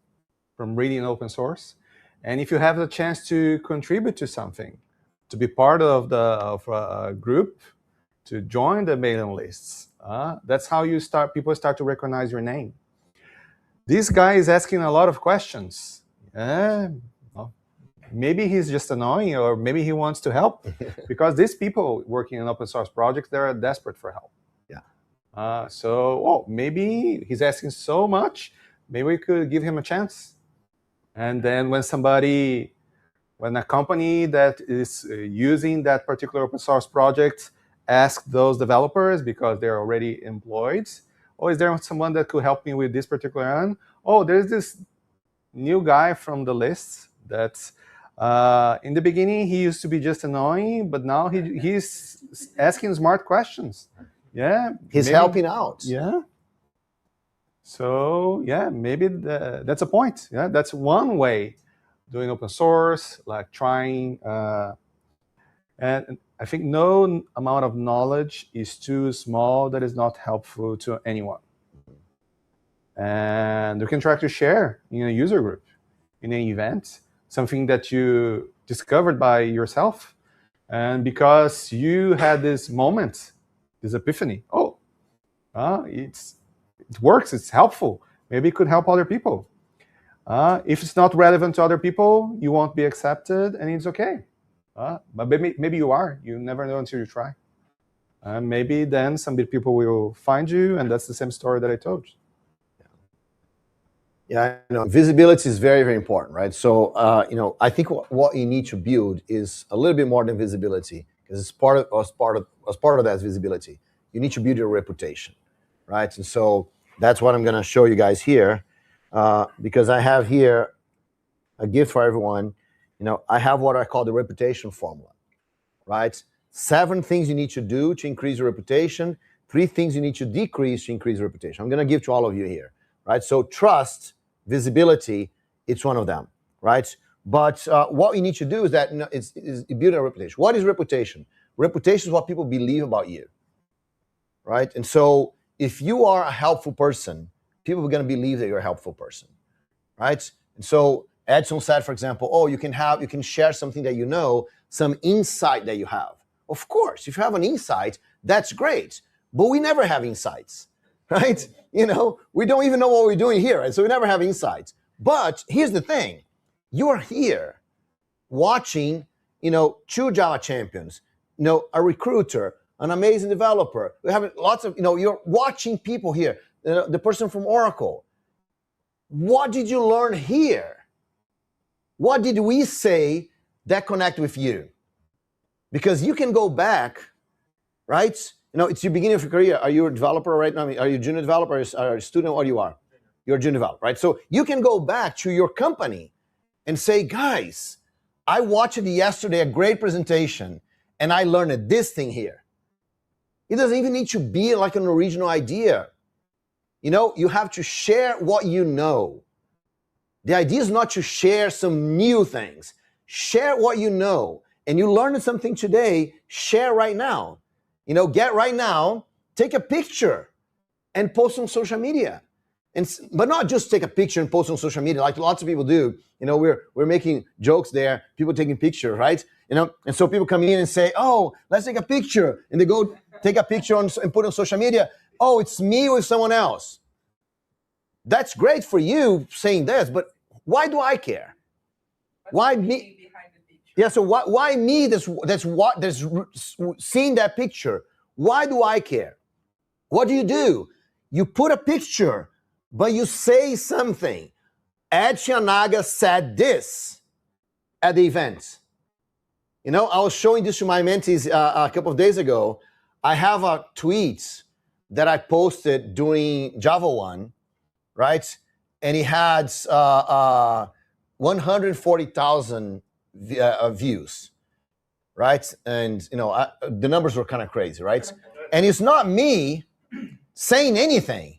G: from reading open source. And if you have the chance to contribute to something, to be part of a group, to join the mailing lists, that's how people start to recognize your name. This guy is asking a lot of questions. Maybe he's just annoying, or maybe he wants to help, because these people working in open source projects, they're desperate for help. So maybe he's asking so much, maybe we could give him a chance. And then when a company that is using that particular open source project asks those developers, because they're already employed, is there someone that could help me with this particular one? There's this new guy from the list that's in the beginning he used to be just annoying, but now he's asking smart questions.
C: He's helping out.
G: So maybe that's a point. That's one way doing open source, like trying. And I think no amount of knowledge is too small that is not helpful to anyone. And you can try to share in a user group, in an event, something that you discovered by yourself. And because you had this moment, this epiphany, it works, it's helpful. Maybe it could help other people. If it's not relevant to other people, you won't be accepted, and it's okay. But maybe you are. You never know until you try. Maybe then some people will find you, and that's the same story that I told you.
C: Yeah, I know. Visibility is very, very important, right? So, I think what you need to build is a little bit more than visibility, because as part of that visibility, you need to build your reputation, right? And so that's what I'm going to show you guys here, because I have here a gift for everyone. I have what I call the reputation formula, right? 7 things you need to do to increase your reputation, 3 things you need to decrease to increase your reputation. I'm going to give to all of you here, right? So trust, visibility, it's one of them, right? But what you need to do is that is build a reputation. What is reputation? Reputation is what people believe about you, right? And so if you are a helpful person, people are going to believe that you're a helpful person, right? And so Edson said, for example, you can share something that you know, some insight that you have. Of course, if you have an insight, that's great. But we never have insights, right? We don't even know what we're doing here, right? So we never have insights. But here's the thing. You are here watching, 2 Java champions, a recruiter, an amazing developer. We have lots of, you're watching people here. The person from Oracle. What did you learn here? What did we say that connect with you? Because you can go back, right? It's the beginning of your career. Are you a developer right now? Are you a junior developer? Are you a student? What you are? You're a junior developer, right? So you can go back to your company and say, guys, I watched yesterday a great presentation and I learned this thing here. It doesn't even need to be like an original idea. You have to share what you know. The idea is not to share some new things. Share what you know. And you learned something today, share right now. Get right now, take a picture and post on social media. But not just take a picture and post on social media like lots of people do. We're making jokes there, people taking pictures, right? And so people come in and say, let's take a picture. And they go take a picture and put on social media. It's me with someone else. That's great for you saying this, but why do I care? Why me? Yeah, so why me? That's seeing that picture. Why do I care? What do? You put a picture, but you say something. Ed Chianaga said this at the event. You know, I was showing this to my mentees a couple of days ago. I have a tweet that I posted during Java 1, right? And it had 140,000 views, right? And, you know, the numbers were kind of crazy, right? And it's not me saying anything.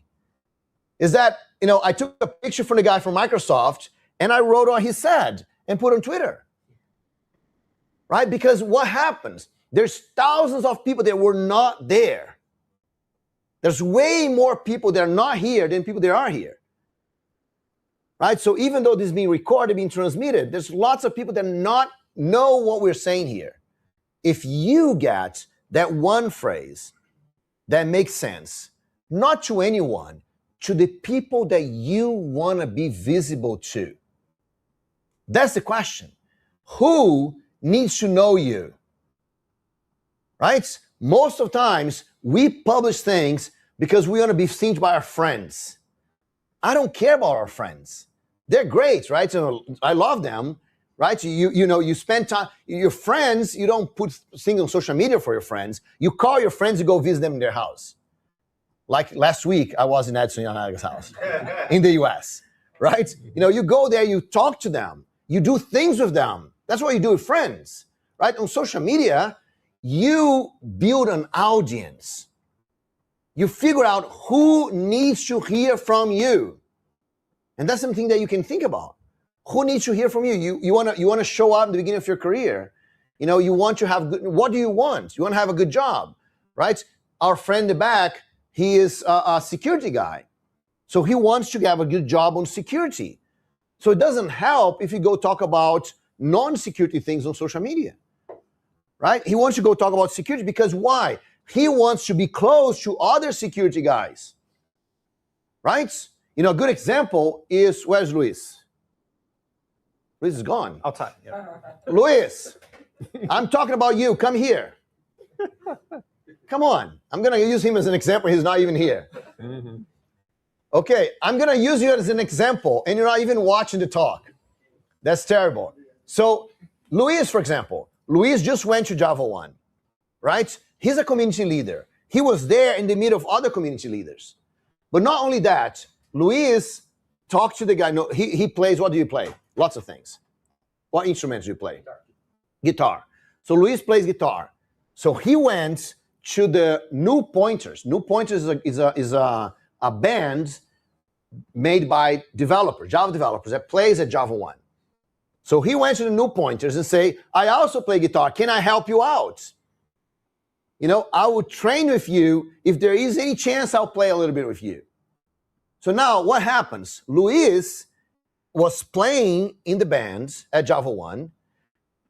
C: Is that, you know, I took a picture from the guy from Microsoft and I wrote what he said and put on Twitter, right? Because what happens? There's thousands of people that were not there. There's way more people that are not here than people that are here, right? So even though this is being recorded, being transmitted, there's lots of people that not know what we're saying here. If you get that one phrase that makes sense, not to anyone, to the people that you want to be visible to. That's the question. Who needs to know you? Right? Most of the times, we publish things because we want to be seen by our friends. I don't care about our friends. They're great, right? So I love them, right? You know, you spend time, your friends, you don't put things on social media for your friends. You call your friends, you go visit them in their house. Like last week, I was in Edson Yanaga's house in the US, right? You know, you go there, you talk to them, you do things with them. That's what you do with friends, right? On social media, you build an audience. You figure out who needs to hear from you. And that's something that you can think about. Who needs to hear from you? You want to show up at the beginning of your career. You know, you want to have good, what do you want? You want to have a good job, right? Our friend in the back, he is a security guy. So he wants to have a good job on security. So it doesn't help if you go talk about non-security things on social media, right? He wants to go talk about security because why? He wants to be close to other security guys, right? You know, a good example is, where's Luis? Luis is gone.
G: Outside. Yeah.
C: Luis, I'm talking about you. Come here. Come on. I'm going to use him as an example. He's not even here.
G: Mm-hmm.
C: Okay, I'm going to use you as an example, and you're not even watching the talk. That's terrible. So, Luis, for example, Luis just went to Java 1, right? He's a community leader. He was there in the middle of other community leaders. But not only that, Luis talked to the guy. No, he plays, what do you play? Lots of things. What instruments do you play? Guitar. So Luis plays guitar. So he went to the New Pointers. New Pointers is a band made by developers, Java developers that plays at Java 1. So he went to the New Pointers and say, I also play guitar. Can I help you out? You know, I will train with you. If there is any chance, I'll play a little bit with you. So now what happens? Luis was playing in the band at Java 1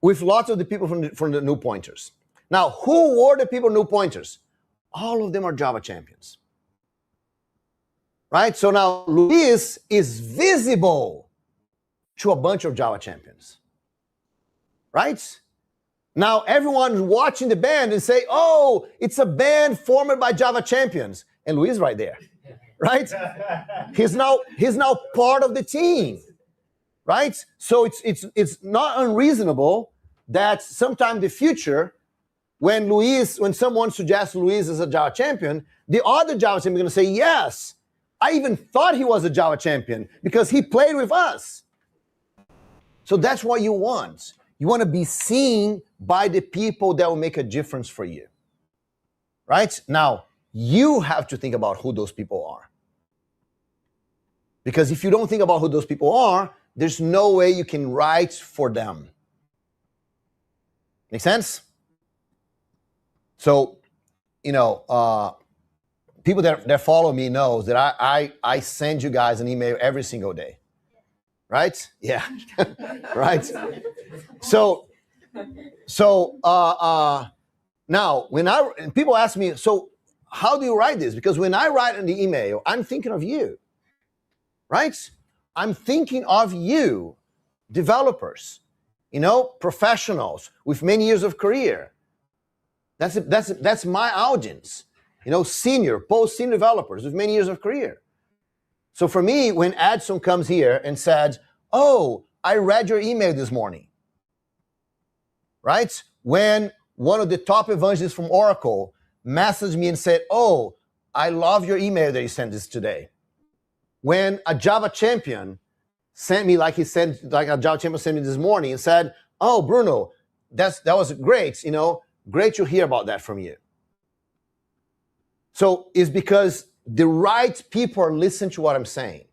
C: with lots of the people from the New Pointers. Now, who were the people New Pointers? All of them are Java champions. Right? So now Luis is visible to a bunch of Java champions. Right? Now everyone's watching the band and say, oh, it's a band formed by Java champions. And Luis right there. Right? He's now part of the team. Right? So it's not unreasonable that sometime in the future, when someone suggests Luis as a Java champion, the other Java champion is going to say, yes, I even thought he was a Java champion because he played with us. So that's what you want. You want to be seen by the people that will make a difference for you. Right? Now, you have to think about who those people are. Because if you don't think about who those people are, there's no way you can write for them. Make sense? So, you know, people that follow me knows that I send you guys an email every single day. Right? Yeah. Right? So now when people ask me, so how do you write this? Because when I write in the email, I'm thinking of you. right? I'm thinking of you, developers, professionals with many years of career. That's my audience, senior, post-senior developers with many years of career. So for me, when Adson comes here and said, oh, I read your email this morning, right? When one of the top evangelists from Oracle messaged me and said, oh, I love your email that you sent us today. When a Java champion sent me, like a Java champion sent me this morning and said, oh, Bruno, that was great, great to hear about that from you. So it's because the right people are listening to what I'm saying.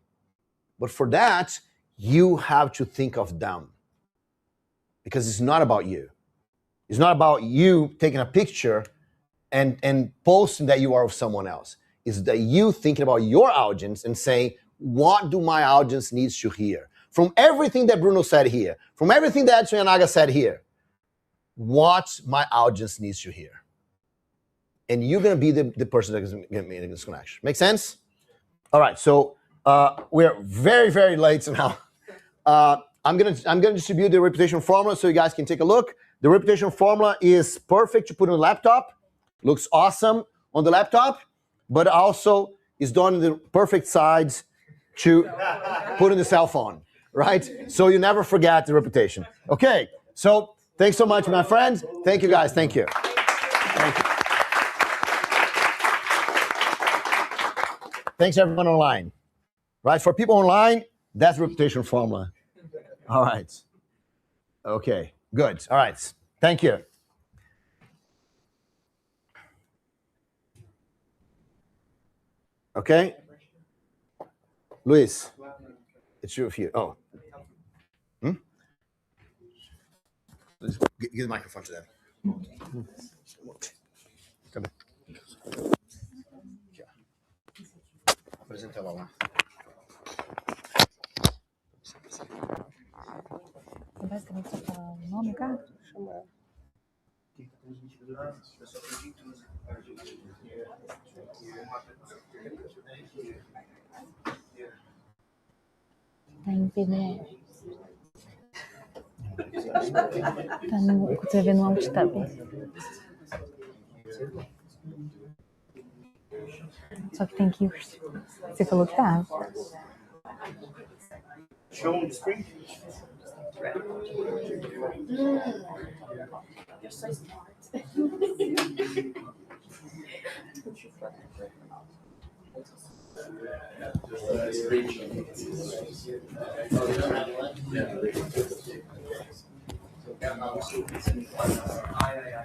C: But for that, you have to think of them. Because it's not about you. It's not about you taking a picture and posting that you are with someone else. It's that you thinking about your audience and saying, what do my audience needs to hear? From everything that Bruno said here, from everything that Edson Yanaga said here, what my audience needs to hear. And you're going to be the person that is going to make this connection. Make sense? All right, so we're very, very late now. I'm gonna distribute the reputation formula so you guys can take a look. The reputation formula is perfect to put on the laptop. Looks awesome on the laptop, but also is done in the perfect size to put in the cell phone, right? So you never forget the reputation. Okay, so thanks so much, my friends. Thank you, guys. Thank you. Thank you. Thanks, everyone online. Right, for people online, that's reputation formula. All right. Okay, good. All right. Thank you. Okay. Luis, it's you. Oh. Give the microphone to them. Apresenta ela lá.
B: Basicamente só falar o nome, cara? Tá em PDF. Tá no, você vê no alt-tab. Só que tem que... Você falou que tá.
I: Show on the screen.
D: You're so smart.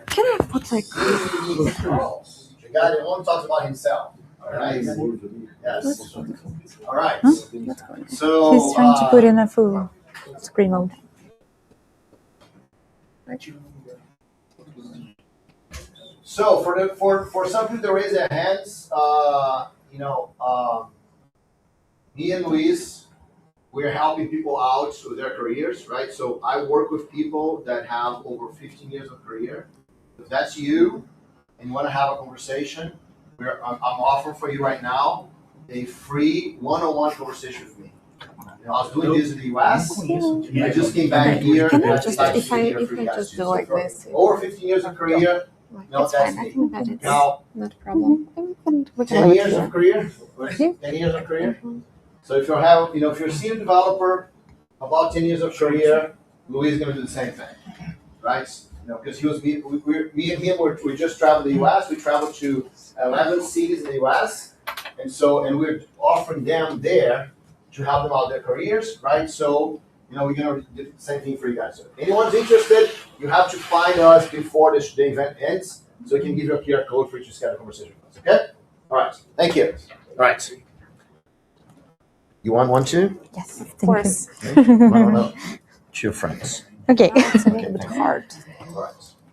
B: Can I put like...
C: The guy that only talks about himself. All right. Yes. All right.
B: Huh?
C: So
B: He's trying to put in a full screen mode.
C: So for some people to raise their hands, me and Luis, we're helping people out with their careers, right? So I work with people that have over 15 years of career. If that's you and you want to have a conversation, I'm offering for you right now a free one-on-one conversation with me. I was doing this in the US. I just came back here.
B: Can I just, if I just do like this?
C: Over 15 years of career. No,
B: It's
C: that's
B: fine. I
C: me.
B: think that it's
C: Now,
B: not a problem. We can
C: 10
B: have it
C: years
B: here.
C: of career. 10 years of career. So if you're a senior developer, about 10 years of career, Luis is going to do the same thing, right? Because me and him, we just traveled the U.S. We traveled to 11 cities in the U.S. And we're offering them there to help them out their careers, right? So, we're going to do the same thing for you guys. So anyone's interested, you have to find us before the event ends, so we can give you a QR code for you to schedule a conversation with us, okay? All right, thank you. All right. You want one too?
B: Yes, of course.
C: No. To your friends.
B: Okay. It's a little bit hard.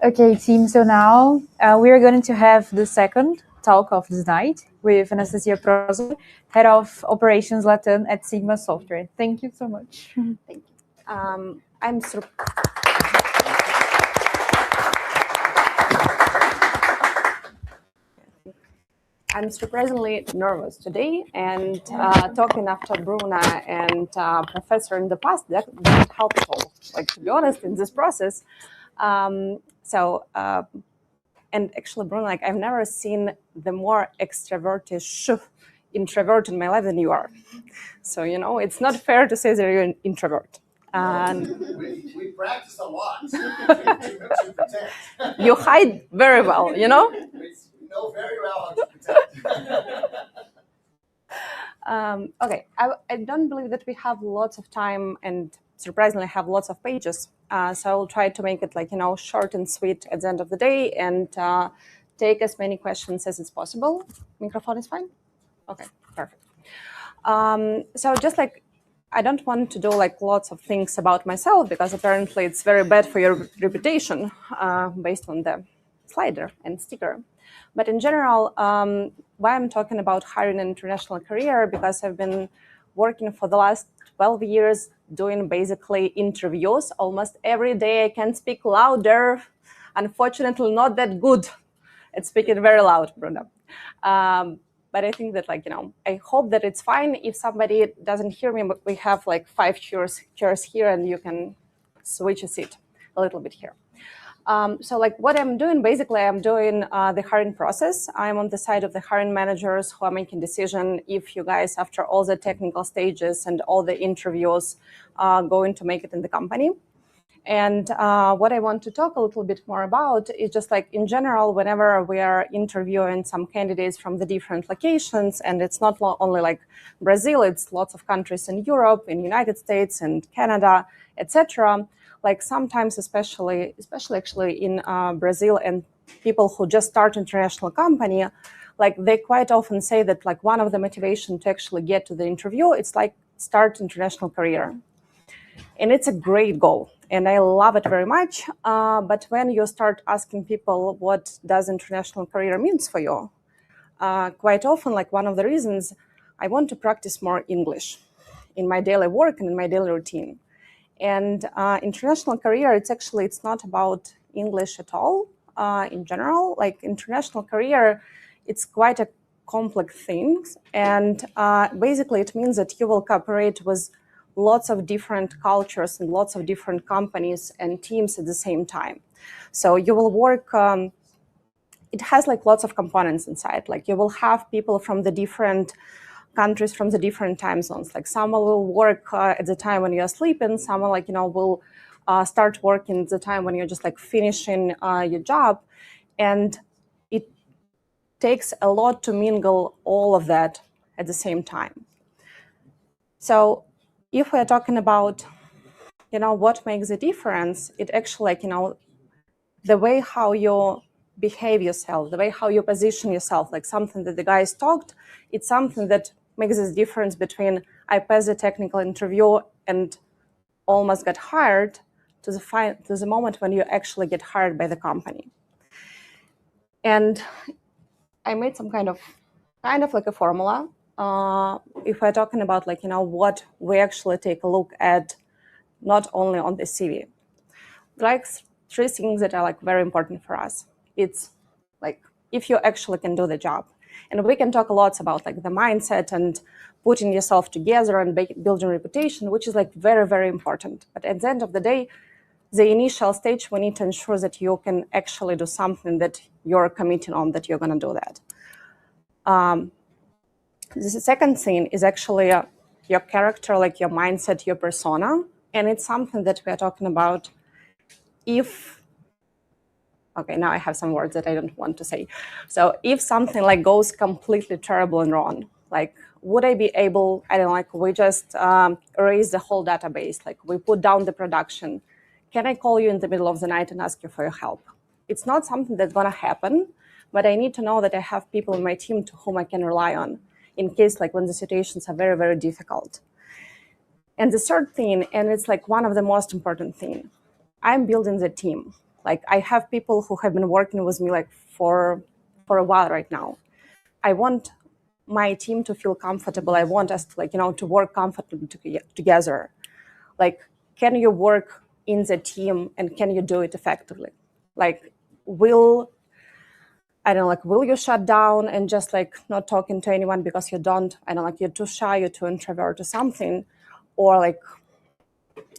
B: Okay, team. So now we are going to have the second talk of this night with Anastasia Prozor, Head of Operations Latam at Sigma Software. Thank you so much.
J: Thank you. I'm
B: I'm surprisingly nervous today, and talking after Bruno and Professor in the past, that helpful. Like, to be honest, in this process. And actually, Bruno, like, I've never seen the more extrovertish introvert in my life than you are. So, you know, it's not fair to say that you're an introvert.
C: We practice a lot to pretend.
B: You hide very well, you know?
C: We know very well how to pretend.
B: Okay, I don't believe that we have lots of time, and surprisingly have lots of pages. So I'll try to make it, like, you know, short and sweet at the end of the day, and take as many questions as it's possible. Microphone is fine? Okay, perfect. So just like, I don't want to do like lots of things about myself, because apparently it's very bad for your reputation based on the slider and sticker. But in general, why I'm talking about hiring an international career, because I've been working for the last 12 years doing basically interviews almost every day. I can speak louder. Unfortunately, not that good at speaking very loud, Bruno. But I think that, like, you know, I hope that it's fine if somebody doesn't hear me, but we have like 5 chairs here, and you can switch a seat a little bit here. So like what I'm doing, basically I'm doing the hiring process. I'm on the side of the hiring managers who are making decision if you guys, after all the technical stages and all the interviews, are going to make it in the company. And what I want to talk a little bit more about is just like, in general, whenever we are interviewing some candidates from the different locations, and it's not only like Brazil, it's lots of countries in Europe, in United States and Canada, etc. Like sometimes, especially actually in Brazil, and people who just start international company, like they quite often say that like one of the motivation to actually get to the interview, it's like start international career. And it's a great goal, and I love it very much. But when you start asking people what does international career means for you, quite often, like one of the reasons, I want to practice more English in my daily work and in my daily routine. And international career, it's not about English at all. In general, like international career, it's quite a complex thing. And basically it means that you will cooperate with lots of different cultures and lots of different companies and teams at the same time. So you will work, it has like lots of components inside. Like you will have people from the different countries, from the different time zones. Like someone will work at the time when you're sleeping, someone, like, you know, will start working at the time when you're just like finishing your job. And it takes a lot to mingle all of that at the same time. So if we're talking about, you know, what makes a difference, it actually, like, you know, the way how you behave yourself, the way how you position yourself, like something that the guys talked, it's something that makes this difference between I pass the technical interview and almost got hired to the moment when you actually get hired by the company. And I made some kind of like a formula. If we're talking about, like, you know, what we actually take a look at, not only on the CV, like 3 things that are like very important for us. It's like if you actually can do the job, and we can talk a lot about like the mindset and putting yourself together and building reputation, which is like very, very important. But at the end of the day, the initial stage, we need to ensure that you can actually do something that you're committing on, that you're going to do that. The second thing is actually your character, like your mindset, your persona. And it's something that we are talking about okay, now I have some words that I don't want to say. So if something like goes completely terrible and wrong, like would I be able, I don't know, like we just erase the whole database, like we put down the production. Can I call you in the middle of the night and ask you for your help? It's not something that's gonna happen, but I need to know that I have people in my team to whom I can rely on in case like when the situations are very, very difficult. And the third thing, and it's like one of the most important thing, I'm building the team. Like I have people who have been working with me like for a while right now. I want my team to feel comfortable. I want us to, like, you know, to work comfortably together. Like, can you work in the team and can you do it effectively? Like, will I don't know, like, will you shut down and just like not talking to anyone because you don't, I don't know, like, you're too shy, you're too introvert or something, or like,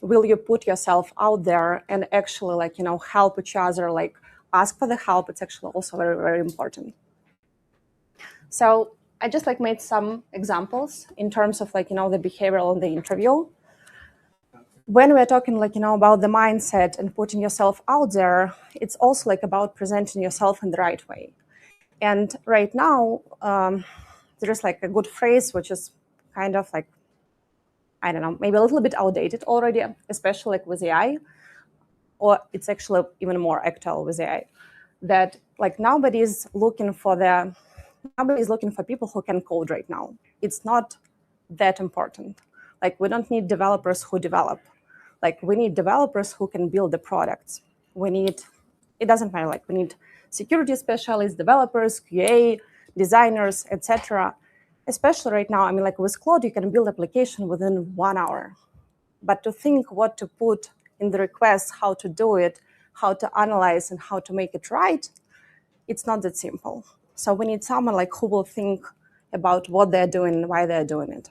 B: will you put yourself out there and actually like, you know, help each other, like ask for the help? It's actually also very, very important. So I just like made some examples in terms of like, you know, the behavioral in the interview. When we're talking like, you know, about the mindset and putting yourself out there, it's also like about presenting yourself in the right way. And right now, there's like a good phrase, which is kind of like, I don't know, maybe a little bit outdated already, especially like with AI, or it's actually even more actual with AI, that like nobody's looking for people who can code right now. It's not that important. Like, we don't need developers who develop. Like, we need developers who can build the products. It doesn't matter, like we need security specialists, developers, QA, designers, etc. Especially right now, I mean, like with Claude, you can build application within 1 hour. But to think what to put in the request, how to do it, how to analyze, and how to make it right, it's not that simple. So we need someone like who will think about what they're doing and why they're doing it.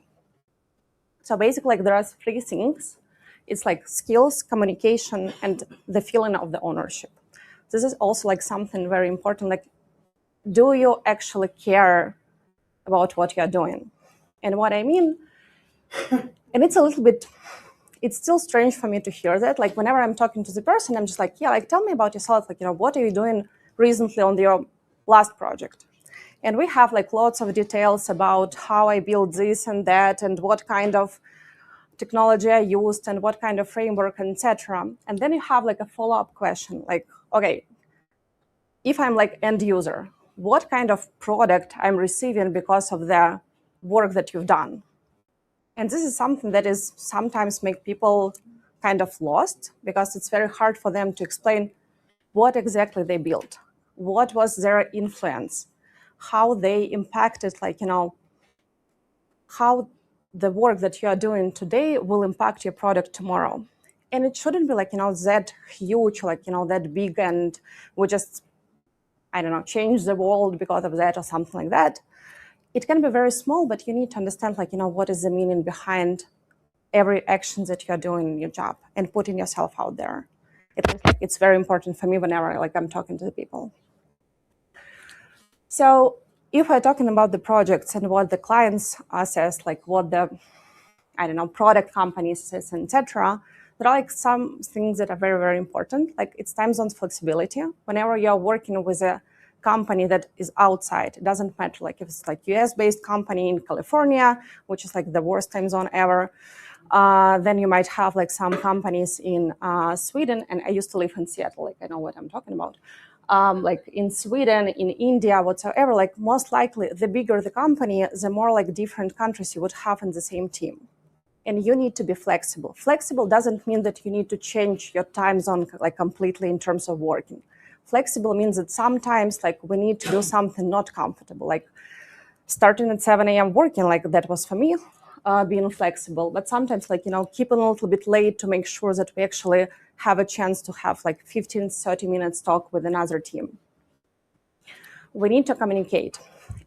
B: So basically, like, there are 3 things. It's like skills, communication, and the feeling of the ownership. This is also like something very important. Like, do you actually care about what you're doing? And what I mean, and it's still strange for me to hear that. Like, whenever I'm talking to the person, I'm just like, yeah, like, tell me about yourself. Like, you know, what are you doing recently on your last project? And we have like lots of details about how I built this and that, and what kind of technology I used, and what kind of framework, etc. And then you have like a follow-up question, like, okay, if I'm like end user, what kind of product I'm receiving because of the work that you've done? And this is something that is sometimes make people kind of lost, because it's very hard for them to explain what exactly they built, what was their influence, how they impacted, like, you know, how the work that you are doing today will impact your product tomorrow. And it shouldn't be like, you know, that huge, like, you know, that big, and we just, I don't know, change the world because of that or something like that. It can be very small, but you need to understand, like, you know, what is the meaning behind every action that you're doing in your job and putting yourself out there. It's very important for me whenever like I'm talking to the people. So if we're talking about the projects and what the clients says, like what the, I don't know, product companies says, etc., there are like some things that are very, very important. Like, it's time zones flexibility. Whenever you're working with a company that is outside, it doesn't matter, like if it's like US-based company in California, which is like the worst time zone ever, then you might have like some companies in Sweden, and I used to live in Seattle, like I know what I'm talking about. Like in Sweden, in India, whatsoever, like most likely the bigger the company, the more like different countries you would have in the same team. And you need to be flexible. Flexible doesn't mean that you need to change your time zone like completely in terms of working. Flexible means that sometimes like we need to do something not comfortable, like starting at 7 a.m. working, like that was for me, being flexible. But sometimes like, you know, keeping a little bit late to make sure that we actually have a chance to have like 15, 30 minutes talk with another team. We need to communicate.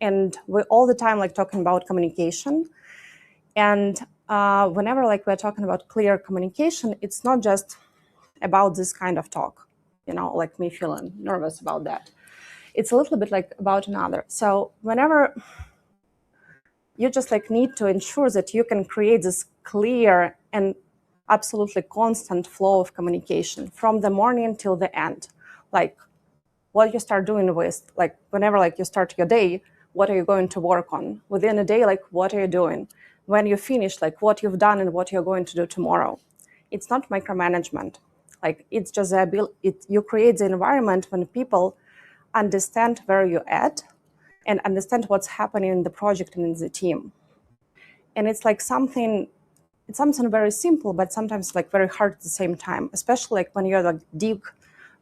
B: And we're all the time like talking about communication. And whenever like we're talking about clear communication, it's not just about this kind of talk, you know, like me feeling nervous about that. It's a little bit like about another. So whenever you just like need to ensure that you can create this clear and absolutely constant flow of communication from the morning till the end. Like what you start doing with, like whenever like you start your day, what are you going to work on? Within a day, like what are you doing? When you finish, like what you've done and what you're going to do tomorrow. It's not micromanagement. Like it's just you create the environment when people understand where you're at and understand what's happening in the project and in the team. And it's like something very simple, but sometimes like very hard at the same time, especially like when you're like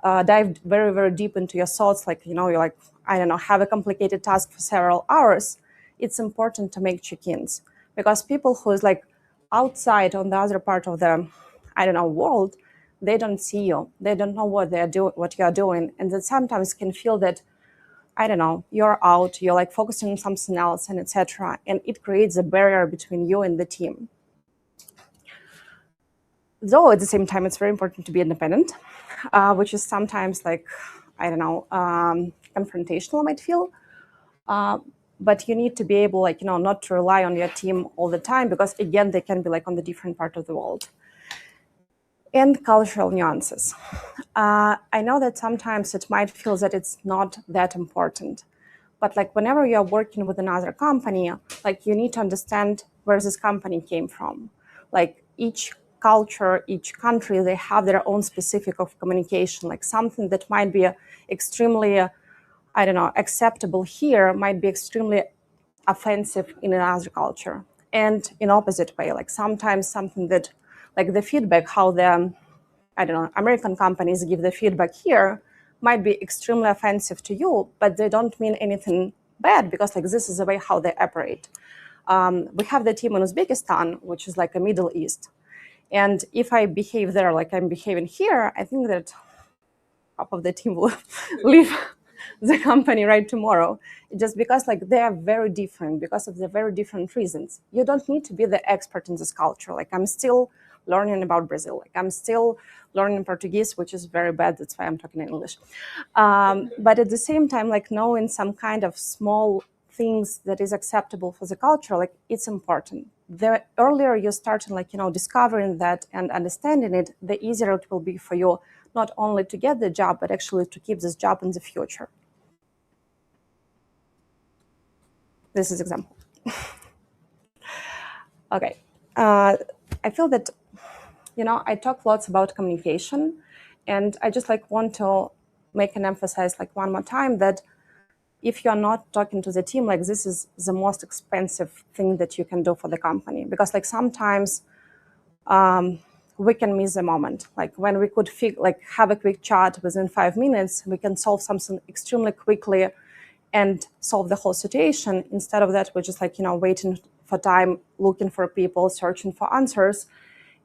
B: dive very, very deep into your thoughts, like, you know, you're like, I don't know, have a complicated task for several hours. It's important to make check-ins, because people who is like outside on the other part of the, I don't know, world, they don't see you. They don't know what they're doing, what you're doing. And then sometimes can feel that I don't know, you're out, you're like focusing on something else and etc. And it creates a barrier between you and the team. Though at the same time, it's very important to be independent, which is sometimes like, I don't know, confrontational, I might feel. But you need to be able, like, not to rely on your team all the time, because again, they can be like on the different part of the world. And cultural nuances. I know that sometimes it might feel that it's not that important, but like whenever you're working with another company, like you need to understand where this company came from. Like each culture, each country, they have their own specific of communication. Like something that might be extremely, I don't know, acceptable here might be extremely offensive in another culture. And in opposite way, like sometimes something that, like the feedback, how the, I don't know, American companies give the feedback here might be extremely offensive to you, but they don't mean anything bad, because like this is the way how they operate. We have the team in Uzbekistan, which is like a Middle East. And if I behave there like I'm behaving here, I think that half of the team will leave the company right tomorrow, just because like they are very different, because of the very different reasons. You don't need to be the expert in this culture. Like I'm still learning about Brazil. Like I'm still learning Portuguese, which is very bad. That's why I'm talking English. But at the same time, like knowing some kind of small things that is acceptable for the culture, like it's important. The earlier you start, like, discovering that and understanding it, the easier it will be for you, not only to get the job, but actually to keep this job in the future. This is example. Okay. I feel that, I talk lots about communication, and I just like want to make an emphasis like one more time that if you're not talking to the team, like this is the most expensive thing that you can do for the company, because like sometimes we can miss the moment. Like when we could have a quick chat within 5 minutes, we can solve something extremely quickly and solve the whole situation. Instead of that, we're just like, waiting for time, looking for people, searching for answers.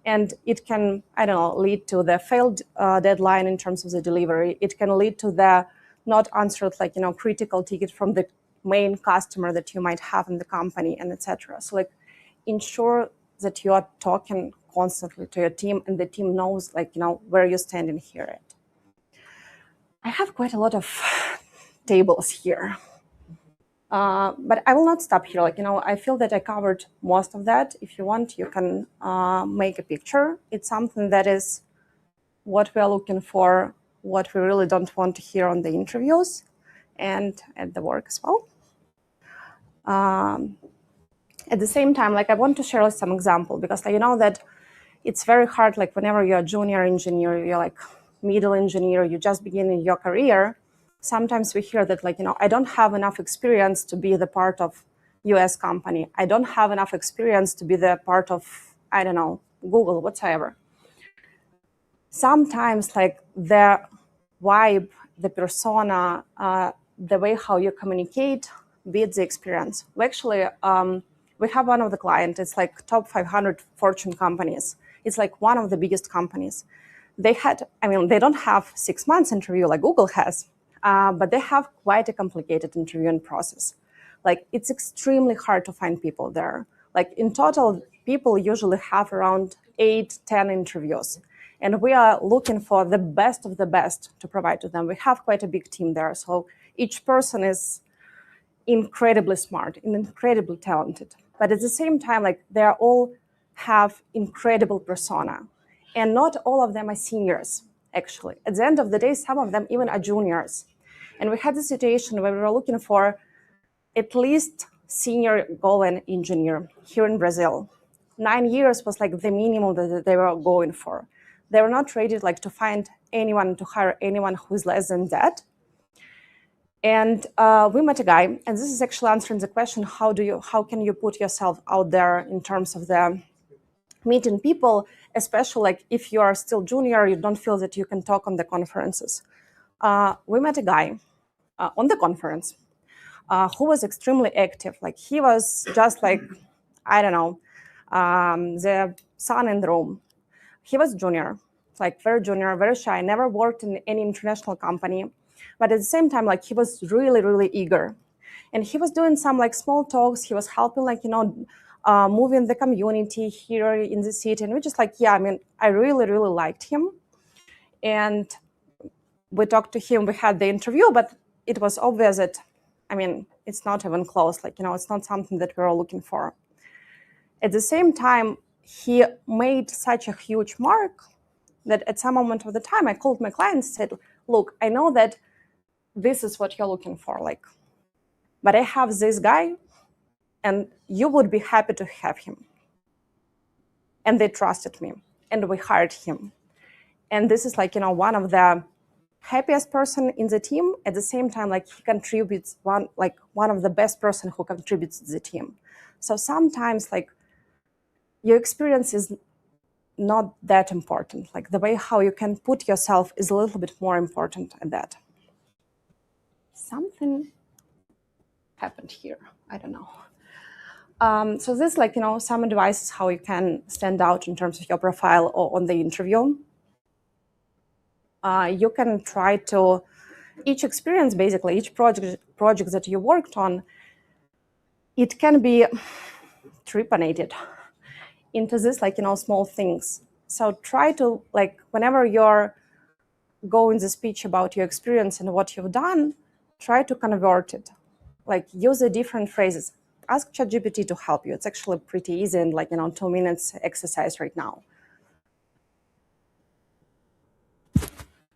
B: And it can, I don't know, lead to the failed deadline in terms of the delivery. It can lead to the not answered, like, critical ticket from the main customer that you might have in the company, and etc. So like ensure that you are talking constantly to your team and the team knows, like, where you're standing here at. I have quite a lot of tables here. But I will not stop here. Like, I feel that I covered most of that. If you want, you can make a picture. It's something that is what we are looking for, what we really don't want to hear on the interviews and at the work as well. At the same time, like I want to share some example, because like, that it's very hard, like whenever you're a junior engineer, you're like middle engineer, you're just beginning your career. Sometimes we hear that, like, I don't have enough experience to be the part of US company. I don't have enough experience to be the part of, I don't know, Google, whatever. Sometimes like the vibe, the persona, the way how you communicate beats the experience. We actually, we have one of the clients, it's like top 500 Fortune companies. It's like one of the biggest companies. They don't have 6 months interview like Google has, but they have quite a complicated interviewing process. Like it's extremely hard to find people there. Like in total, people usually have around 8-10 interviews. And we are looking for the best of the best to provide to them. We have quite a big team there. So each person is incredibly smart and incredibly talented. But at the same time, like they all have incredible persona. And not all of them are seniors, actually. At the end of the day, some of them even are juniors. And we had a situation where we were looking for at least senior Golang engineer here in Brazil. 9 years was like the minimum that they were going for. They were not ready like to find anyone, to hire anyone who's less than that. And we met a guy, and this is actually answering the question, how can you put yourself out there in terms of the meeting people, especially like if you are still junior, you don't feel that you can talk on the conferences. We met a guy on the conference who was extremely active. Like he was just like, I don't know, the sun in the room. He was junior, like very junior, very shy, never worked in any international company. But at the same time, like he was really, really eager. And he was doing some like small talks. He was helping, like, moving the community here in the city. And we're just like, yeah, I mean, I really, really liked him. And we talked to him, we had the interview, but it was obvious that, I mean, it's not even close. Like, it's not something that we're all looking for. At the same time, he made such a huge mark that at some moment of the time, I called my client and said, look, I know that this is what you're looking for, like, but I have this guy and you would be happy to have him. And they trusted me and we hired him. And this is like, one of the happiest person in the team. At the same time, like he contributes one of the best person who contributes to the team. So sometimes like your experience is not that important. Like the way how you can put yourself is a little bit more important at that. Something happened here. I don't know. So this, like, some advice how you can stand out in terms of your profile or on the interview. You can try to, each experience, basically, each project that you worked on, it can be trepanated into this, like, small things. So try to, like, whenever you're going the speech about your experience and what you've done, try to convert it. Like, use the different phrases. Ask ChatGPT to help you. It's actually pretty easy and, like, 2 minutes exercise right now.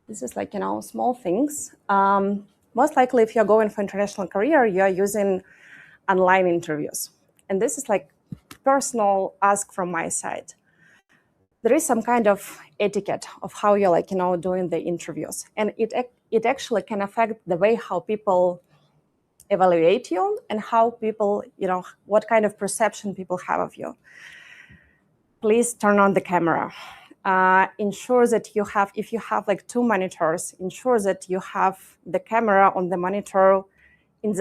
B: This is like, small things. Most likely, if you're going for international career, you're using online interviews. And this is like personal ask from my side. There is some kind of etiquette of how you're, like, doing the interviews. And it actually can affect the way how people evaluate you and how people, what kind of perception people have of you. Please turn on the camera. Ensure that you have, if you have like 2 monitors, ensure that you have the camera on the monitor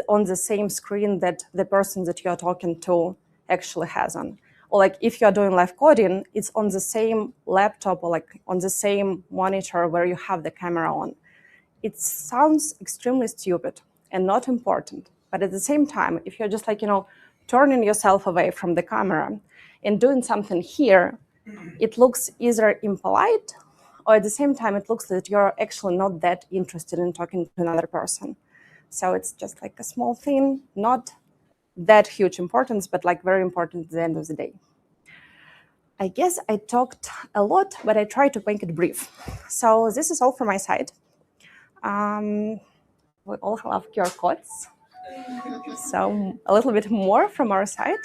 B: on the same screen that the person that you're talking to actually has on. Or like if you're doing live coding, it's on the same laptop or like on the same monitor where you have the camera on. It sounds extremely stupid and not important. But at the same time, if you're just like, turning yourself away from the camera and doing something here, it looks either impolite or at the same time, it looks that you're actually not that interested in talking to another person. So it's just like a small thing, not that huge importance, but like very important at the end of the day. I guess I talked a lot, but I tried to make it brief. So this is all from my side. We all have QR codes. So a little bit more from our side.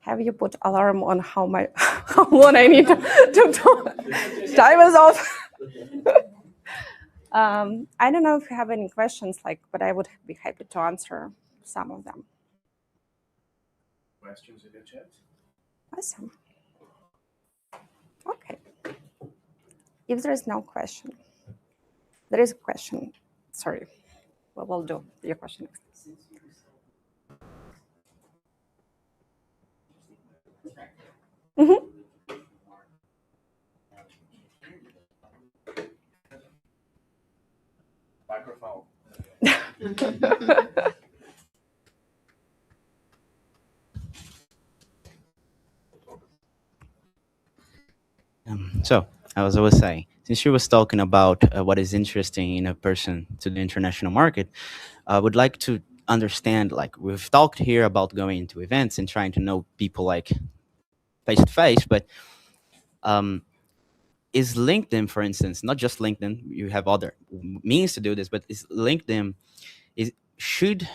B: Have you put alarm on how long I need to talk? Time is off. I don't know if you have any questions, but I would be happy to answer some of them.
F: Questions in the chat?
B: Awesome. Okay. If there is no question, there is a question. Sorry. Well, we'll do your question next. Mm-hmm.
F: Microphone.
H: So, as I was saying, since she was talking about what is interesting in a person to the international market, I would like to understand, we've talked here about going into events and trying to know people face to face, but is LinkedIn, for instance, not just LinkedIn, you have other means to do this, but is LinkedIn, should,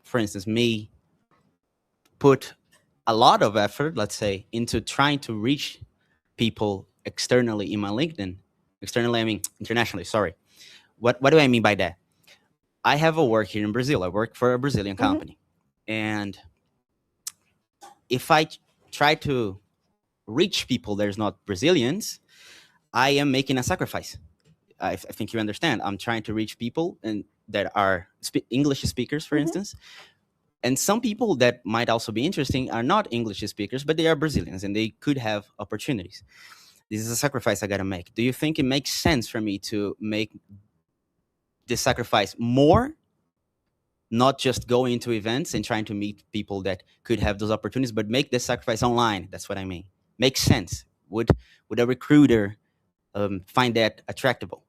H: for instance, me put a lot of effort, let's say, into trying to reach people externally in my LinkedIn? Externally, I mean internationally, sorry. What do I mean by that? I have a work here in Brazil. I work for a Brazilian company. And if I try to reach people that are not Brazilians, I am making a sacrifice. I think you understand. I'm trying to reach people that are English speakers, for instance. And some people that might also be interesting are not English speakers, but they are Brazilians and they could have opportunities. this is a sacrifice I gotta make. Do you think it makes sense for me to make this sacrifice more, not just going into events and trying to meet people that could have those opportunities, but make this sacrifice online? That's what I mean. Makes sense. Would a recruiter find that attractable?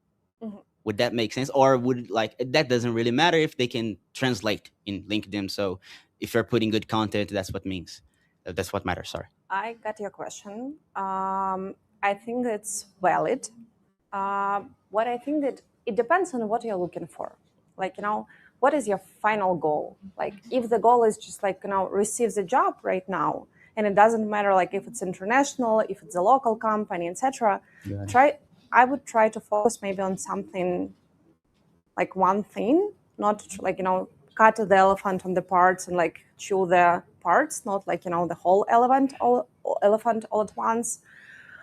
H: Would that make sense? Or would, like, that doesn't really matter if they can translate in LinkedIn? So if you're putting good content, that's what means. That's what matters. Sorry.
B: I got your question. I think it's valid. What I think that it depends on what you're looking for. Like, what is your final goal? Like, if the goal is just like, receive the job right now, and it doesn't matter like if it's international, if it's a local company, etc. I would try to focus maybe on something, like one thing, not like, cut the elephant on the parts and like chew the parts, not like, the whole elephant all at once.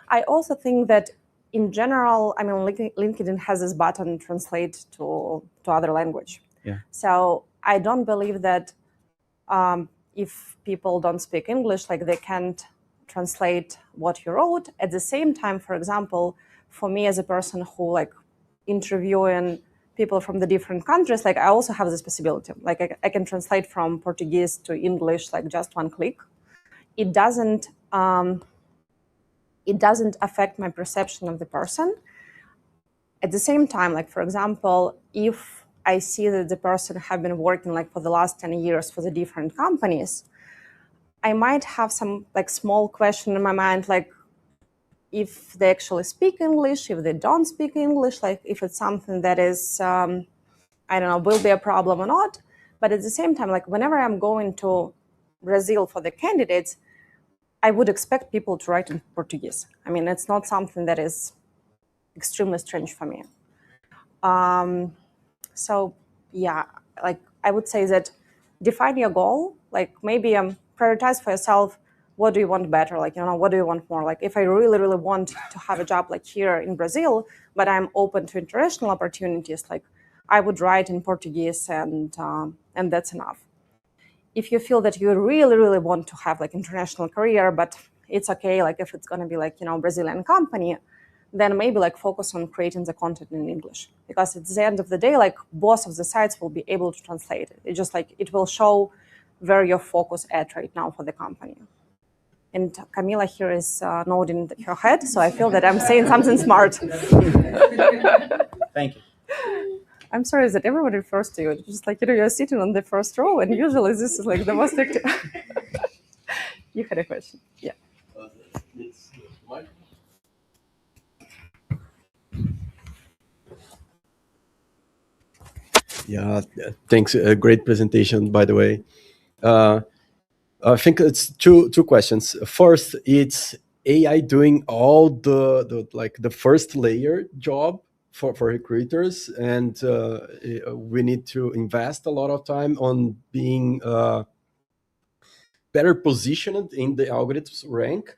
B: I also think that in general, I mean, LinkedIn has this button translate to other language.
H: Yeah.
B: So I don't believe that if people don't speak English, like they can't translate what you wrote. At the same time, for example, for me as a person who like interviewing people from the different countries, like I also have this possibility. Like I can translate from Portuguese to English, like just one click. It doesn't affect my perception of the person. At the same time, like for example, if I see that the person have been working like for the last 10 years for the different companies, I might have some like small question in my mind, like if they actually speak English, if they don't speak English, like if it's something that is, I don't know, will be a problem or not. But at the same time, like whenever I'm going to Brazil for the candidates, I would expect people to write in Portuguese. I mean, it's not something that is extremely strange for me. So yeah, like I would say that define your goal, like maybe prioritize for yourself, what do you want better? Like, what do you want more? Like if I really, really want to have a job like here in Brazil, but I'm open to international opportunities, like I would write in Portuguese and that's enough. If you feel that you really, really want to have like international career, but it's okay, like if it's going to be like, Brazilian company, then maybe like focus on creating the content in English, because at the end of the day, like both of the sites will be able to translate it. It's just like, it will show where your focus at right now for the company. And Camila here is nodding her head, so I feel that I'm saying something smart.
H: Thank you.
B: I'm sorry that everyone refers to you. It's just like, you're sitting on the first row, and usually this is like the most active. You had a question. Yeah.
E: Yeah, thanks. A great presentation, by the way. I think it's two questions. First, it's AI doing all the first layer job for recruiters, and we need to invest a lot of time on being better positioned in the algorithms rank.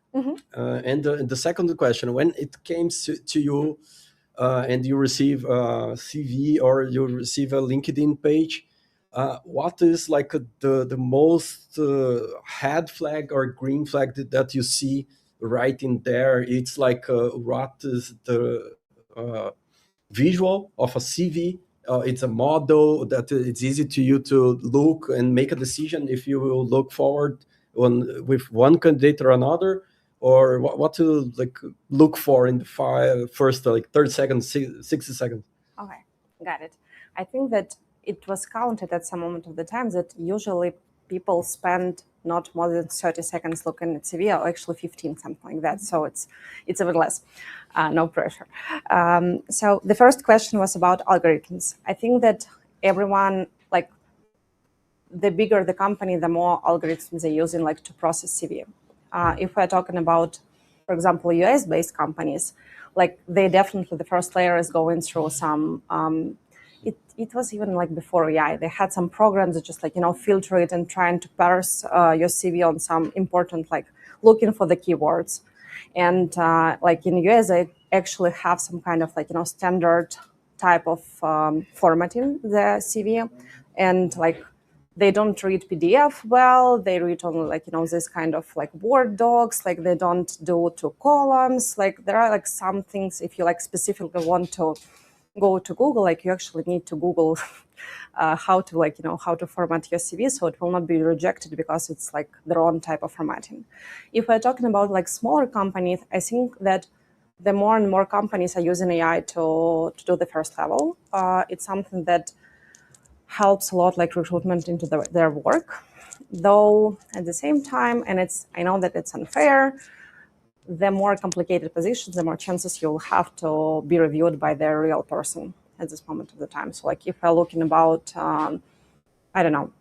E: And the second question, when it comes to you and you receive a CV or you receive a LinkedIn page, what is like the most red flag or green flag that you see right in there? It's like what is the visual of a CV? It's a model that it's easy to you to look and make a decision if you will look forward with one candidate or another, or what to like look for in the first 30 seconds, 60 seconds.
B: Okay, got it. I think that it was counted at some moment of the time that usually people spend not more than 30 seconds looking at CV, or actually 15, something like that. So it's even less. No pressure. So the first question was about algorithms. I think that everyone, like, the bigger the company, the more algorithms they're using, like, to process CV. If we're talking about, for example, US-based companies, like, they definitely, the first layer is going through some, it was even like before AI, they had some programs that just like, filter it and trying to parse your CV on some important, like, looking for the keywords. And like in US, they actually have some kind of like, standard type of formatting the CV. And like they don't read PDF well. They read only like, this kind of like Word docs, like they don't do 2 columns. Like there are like some things, if you like specifically want to go to Google, like you actually need to Google how to like, how to format your CV so it will not be rejected because it's like the wrong type of formatting. If we're talking about like smaller companies, I think that the more and more companies are using AI to do the first level. It's something that helps a lot like recruitment into their work, though at the same time, and I know that it's unfair, the more complicated positions, the more chances you'll have to be reviewed by the real person at this moment of the time. So like if we're looking about, I don't know,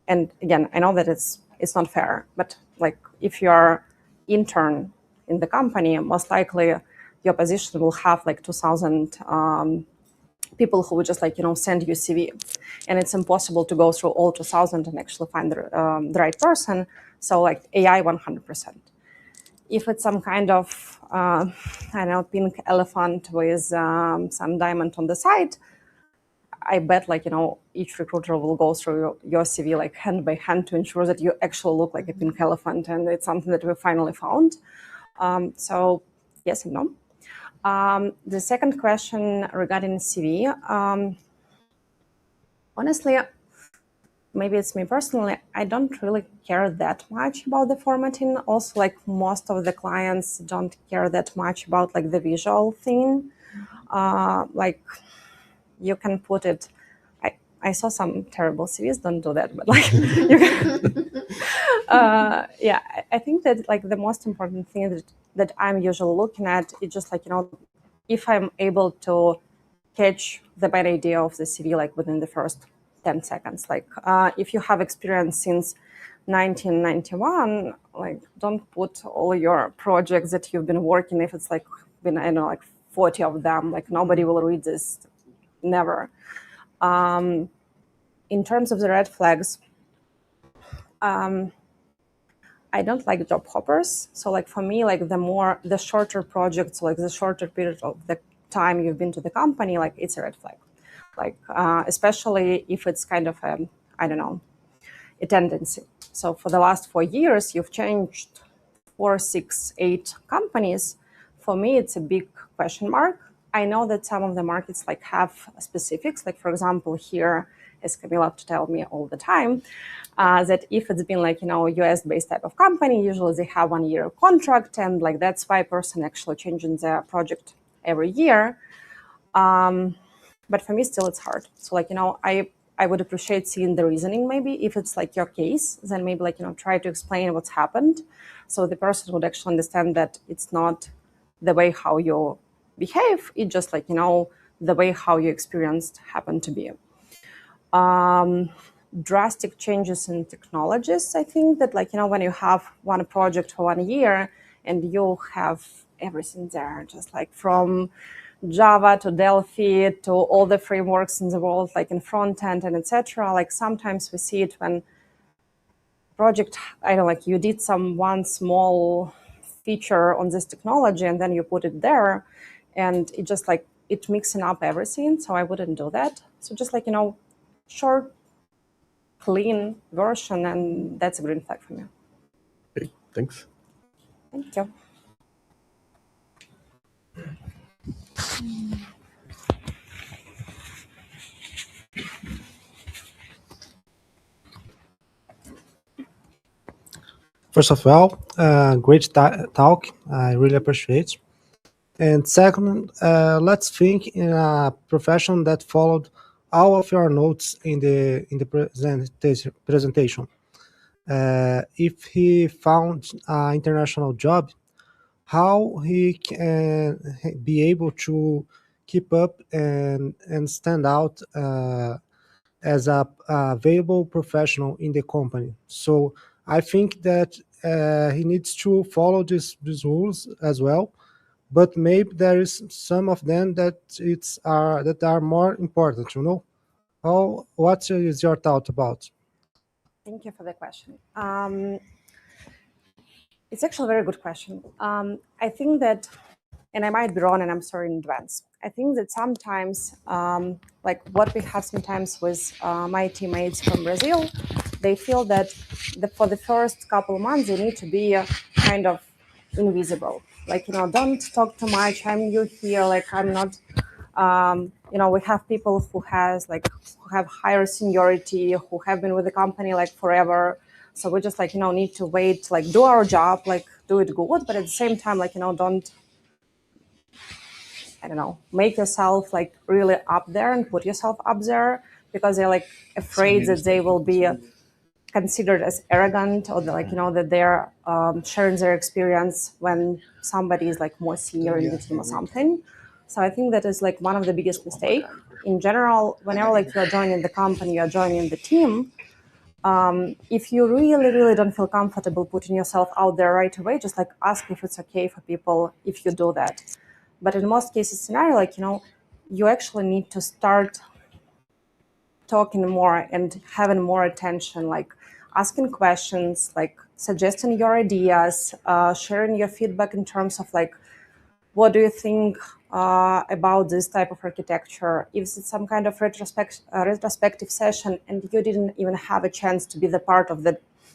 B: and again, I know that it's not fair, but like if you're intern in the company, most likely your position will have like 2,000 people who would just like, send you CV. And it's impossible to go through all 2,000 and actually find the right person. So like AI 100%. If it's some kind of, I don't know, pink elephant with some diamond on the side, I bet like, each recruiter will go through your CV like hand by hand to ensure that you actually look like a pink elephant. And it's something that we finally found. So yes and no. The second question regarding CV, honestly, maybe it's me personally, I don't really care that much about the formatting. Also, like most of the clients don't care that much about like the visual thing. Like you can put it, I saw some terrible CVs, don't do that, but like, you can, yeah, I think that like the most important thing that I'm usually looking at is just like, if I'm able to catch the bad idea of the CV like within the first 10 seconds. Like if you have experience since 1991, like don't put all your projects that you've been working, if it's like been, I don't know, like 40 of them, like nobody will read this, never. In terms of the red flags, I don't like job hoppers. So like for me, like the shorter projects, like the shorter period of the time you've been to the company, like it's a red flag. Like especially if it's kind of I don't know, a tendency. So for the last 4 years, you've changed 4, 6, 8 companies. For me, it's a big question mark. I know that some of the markets like have specifics. Like for example, here, as Camila to tell me all the time, that if it's been like, US-based type of company, usually they have 1-year contract, and like that's why person actually changing their project every year. But for me, still, it's hard. So like, I would appreciate seeing the reasoning. Maybe if it's like your case, then maybe like, try to explain what's happened. So the person would actually understand that it's not the way how you behave. It's just like, the way how you experienced happened to be. Drastic changes in technologies. I think that like, when you have one project for 1 year and you have everything there, just like from Java to Delphi to all the frameworks in the world, like in front end and etc. Like sometimes we see it when project, I don't know, like you did one small feature on this technology and then you put it there, and it just like it mixing up everything. So I wouldn't do that. So just like short, clean version, and that's a green flag for me.
E: Okay, thanks.
B: Thank you.
K: First of all, great talk. I really appreciate. And second, let's think in a profession that followed all of your notes in the presentation. If he found an international job, how he can be able to keep up and stand out as a available professional in the company. So I think that he needs to follow these rules as well, but maybe there is some of them that are more important. What is your thought about?
B: Thank you for the question. It's actually a very good question. I think that, and I might be wrong, and I'm sorry in advance. I think that sometimes, like what we have sometimes with my teammates from Brazil, they feel that for the first couple of months, they need to be kind of invisible. Like, don't talk too much. I'm new here. Like, I'm not, we have people who have higher seniority, who have been with the company like forever. So we just need to wait, like do our job, like do it good. But at the same time, don't, I don't know, make yourself like really up there and put yourself up there, because they're like afraid that they will be considered as arrogant, or that they're sharing their experience when somebody is like more senior in the team or something. So I think that is like one of the biggest mistake in general. Whenever like you're joining the company, you're joining the team. If you really don't feel comfortable putting yourself out there right away, just like ask if it's okay for people if you do that. But in most cases scenario, you actually need to start talking more and having more attention, like asking questions, like suggesting your ideas, sharing your feedback in terms of like, what do you think about this type of architecture? If it's some kind of retrospective session and you didn't even have a chance to be the part of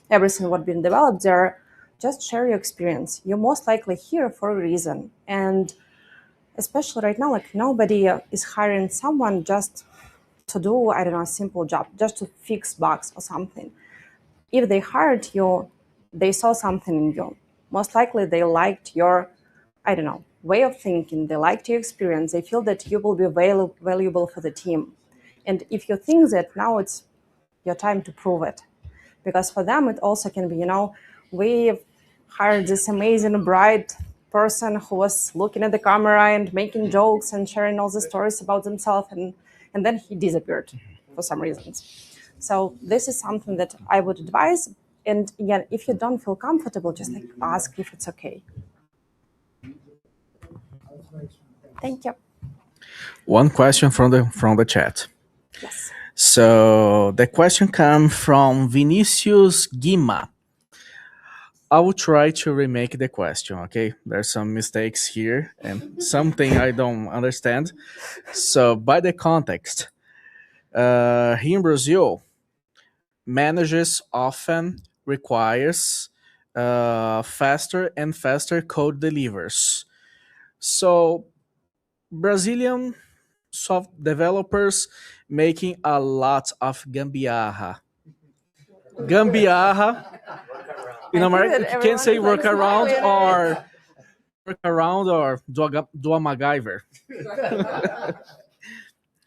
B: everything what been developed there, just share your experience. You're most likely here for a reason. And especially right now, like nobody is hiring someone just to do, I don't know, a simple job, just to fix bugs or something. If they hired you, they saw something in you. Most likely they liked your, I don't know, way of thinking. They liked your experience. They feel that you will be valuable for the team. And if you think that, now it's your time to prove it. Because for them, it also can be, we hired this amazing, bright person who was looking at the camera and making jokes and sharing all the stories about themselves, and then he disappeared for some reasons. So this is something that I would advise. And again, if you don't feel comfortable, just like ask if it's okay. Thank you.
F: One question from the chat.
B: Yes.
F: So the question comes from Vinicius Guima. I will try to remake the question, okay? There's some mistakes here and something I don't understand. So by the context, here in Brazil, managers often requires faster and faster code delivers. So Brazilian soft developers making a lot of gambiarra. In America, you can say workaround or do a MacGyver.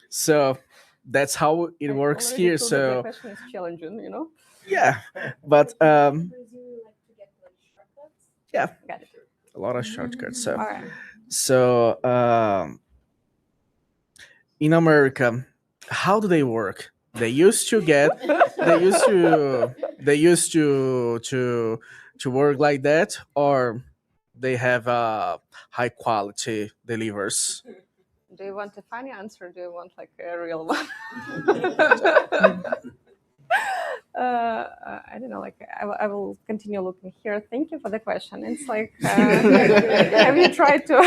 F: So that's how it works here. So
B: the question is challenging,
F: yeah, but yeah,
B: Got it.
F: a lot of shortcuts. So
B: All right.
F: so in America, how do they work? They used to work like that, or they have high quality delivers.
B: Do you want a funny answer? Or do you want like a real one? I don't know. Like I will continue looking here. Thank you for the question. It's like, have you tried to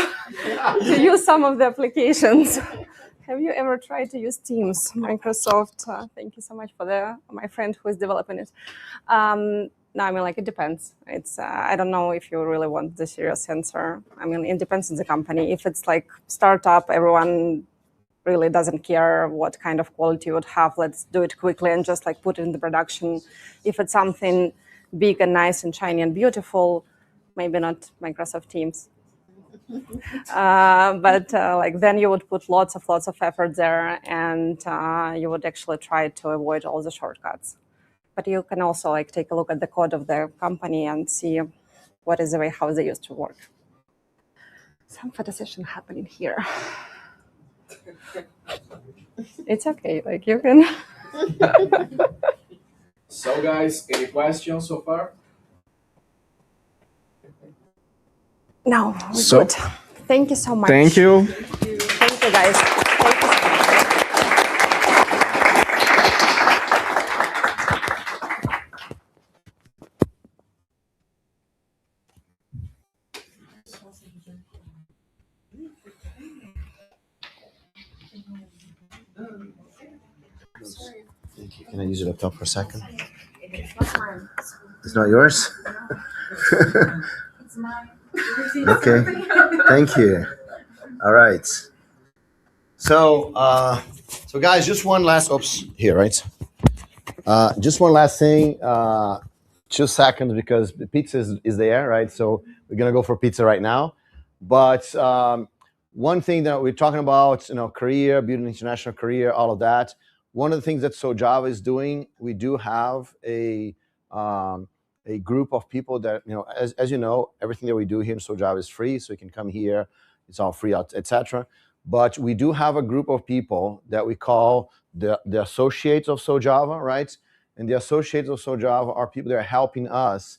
B: use some of the applications? Have you ever tried to use Teams, Microsoft? Thank you so much for my friend who is developing it. No, I mean, like, it depends. It's I don't know if you really want the serious answer. I mean, it depends on the company. If it's like startup, everyone really doesn't care what kind of quality you would have. Let's do it quickly and just like put it in the production. If it's something big and nice and shiny and beautiful, maybe not Microsoft Teams. But like then you would put lots of effort there, and you would actually try to avoid all the shortcuts. But you can also like take a look at the code of the company and see what is the way how they used to work. Some photo session happening here. It's okay, like you can.
F: So guys, any questions so far?
B: No, we're good. Thank you so much.
F: Thank you.
B: Thank you, guys. Thank you.
C: Thank you. Can I use your laptop for a second? It's not yours?
D: It's mine.
C: Okay. Thank you. All right. So, so guys, just one last, oops, here, right? Just one last thing, 2 seconds because the pizza is there, right? So we're gonna go for pizza right now. But one thing that we're talking about, career, building international career, all of that. One of the things that SouJava is doing, we do have a group of people that, as you know, everything that we do here in SouJava is free, so you can come here, it's all free, etc. But we do have a group of people that we call the associates of SouJava, right? And the associates of SouJava are people that are helping us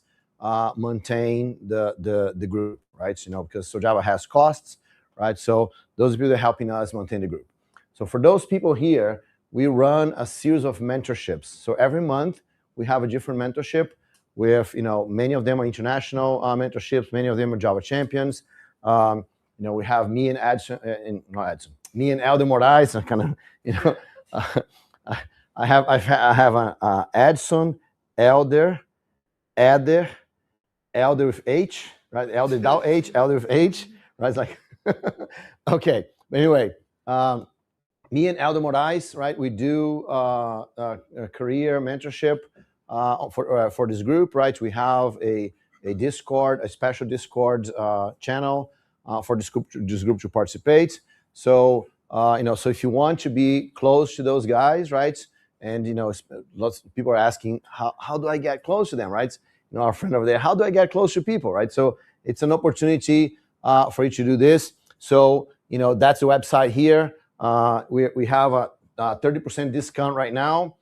C: maintain the group, right? Because SouJava has costs, right? So those people that are helping us maintain the group. So for those people here, we run a series of mentorships. So every month we have a different mentorship with, many of them are international mentorships, many of them are Java champions. We have me and me and Elder Moraes. I kind of, I have Edson, Elder with H, right? Elder without H, Elder with H, right? It's like, okay. But anyway, me and Elder Moraes, right? We do a career mentorship for this group, right? We have a Discord, a special Discord channel for this group to participate. So so if you want to be close to those guys, right? And lots of people are asking, how do I get close to them, right? Our friend over there, how do I get close to people, right? So it's an opportunity for you to do this. So that's the website here. We have a 30% discount right now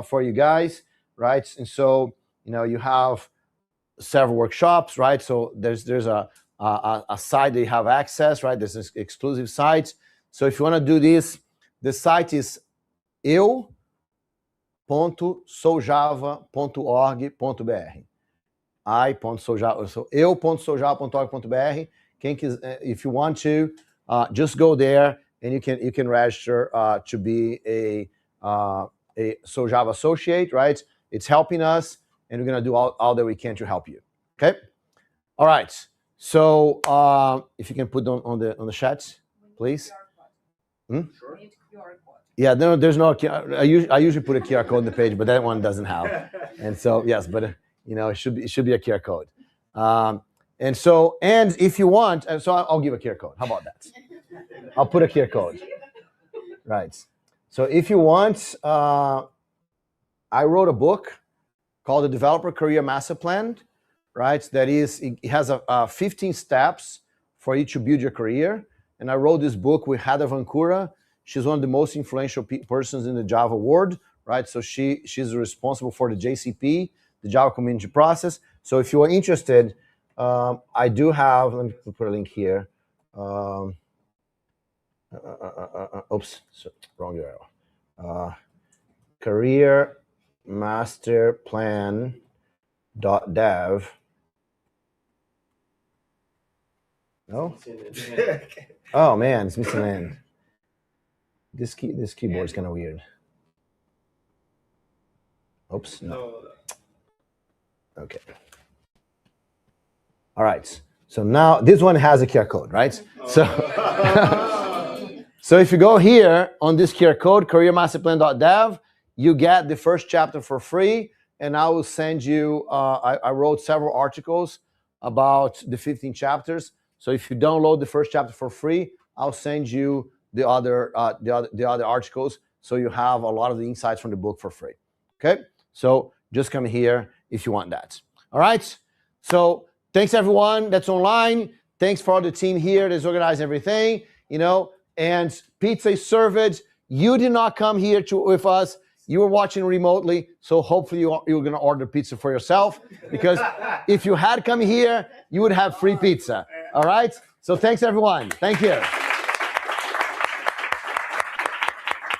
C: for you guys, right? And so you have several workshops, right? So there's a site that you have access, right? There's an exclusive site. So if you want to do this, the site is eu.soujava.org.br. So eu.soujava.org.br. If you want to, just go there and you can register to be a SouJava associate, right? It's helping us, and we're gonna do all that we can to help you. Okay. All right. So if you can put on the chat, please.
A: Sure.
C: Yeah, no, there's no. I usually put a QR code on the page, but that one doesn't have. And so yes, but it should be a QR code. And if you want, so I'll give a QR code. How about that? I'll put a QR code. Right. So if you want, I wrote a book called The Developer Career Master Plan, right? That is, it has 15 steps for you to build your career. And I wrote this book with Heather Vancouver. She's one of the most influential persons in the Java world, right? So she's responsible for the JCP, the Java Community Process. So if you are interested, I do have, let me put a link here. Oops, wrong URL. careermasterplan.dev. No? Oh man, it's missing an N. This keyboard is kind of weird. Oops, no. Okay. All right. So now this one has a QR code, right? So, so if you go here on this QR code, careermasterplan.dev, you get the first chapter for free, and I will send you. I wrote several articles about the 15 chapters. So if you download the first chapter for free, I'll send you the other articles, so you have a lot of the insights from the book for free. Okay. So just come here if you want that. All right. So thanks everyone that's online. Thanks for all the team here that's organized everything, and pizza is served. You did not come here with us. You were watching remotely. So hopefully you're going to order pizza for yourself, because if you had come here, you would have free pizza. All right. So thanks everyone. Thank you.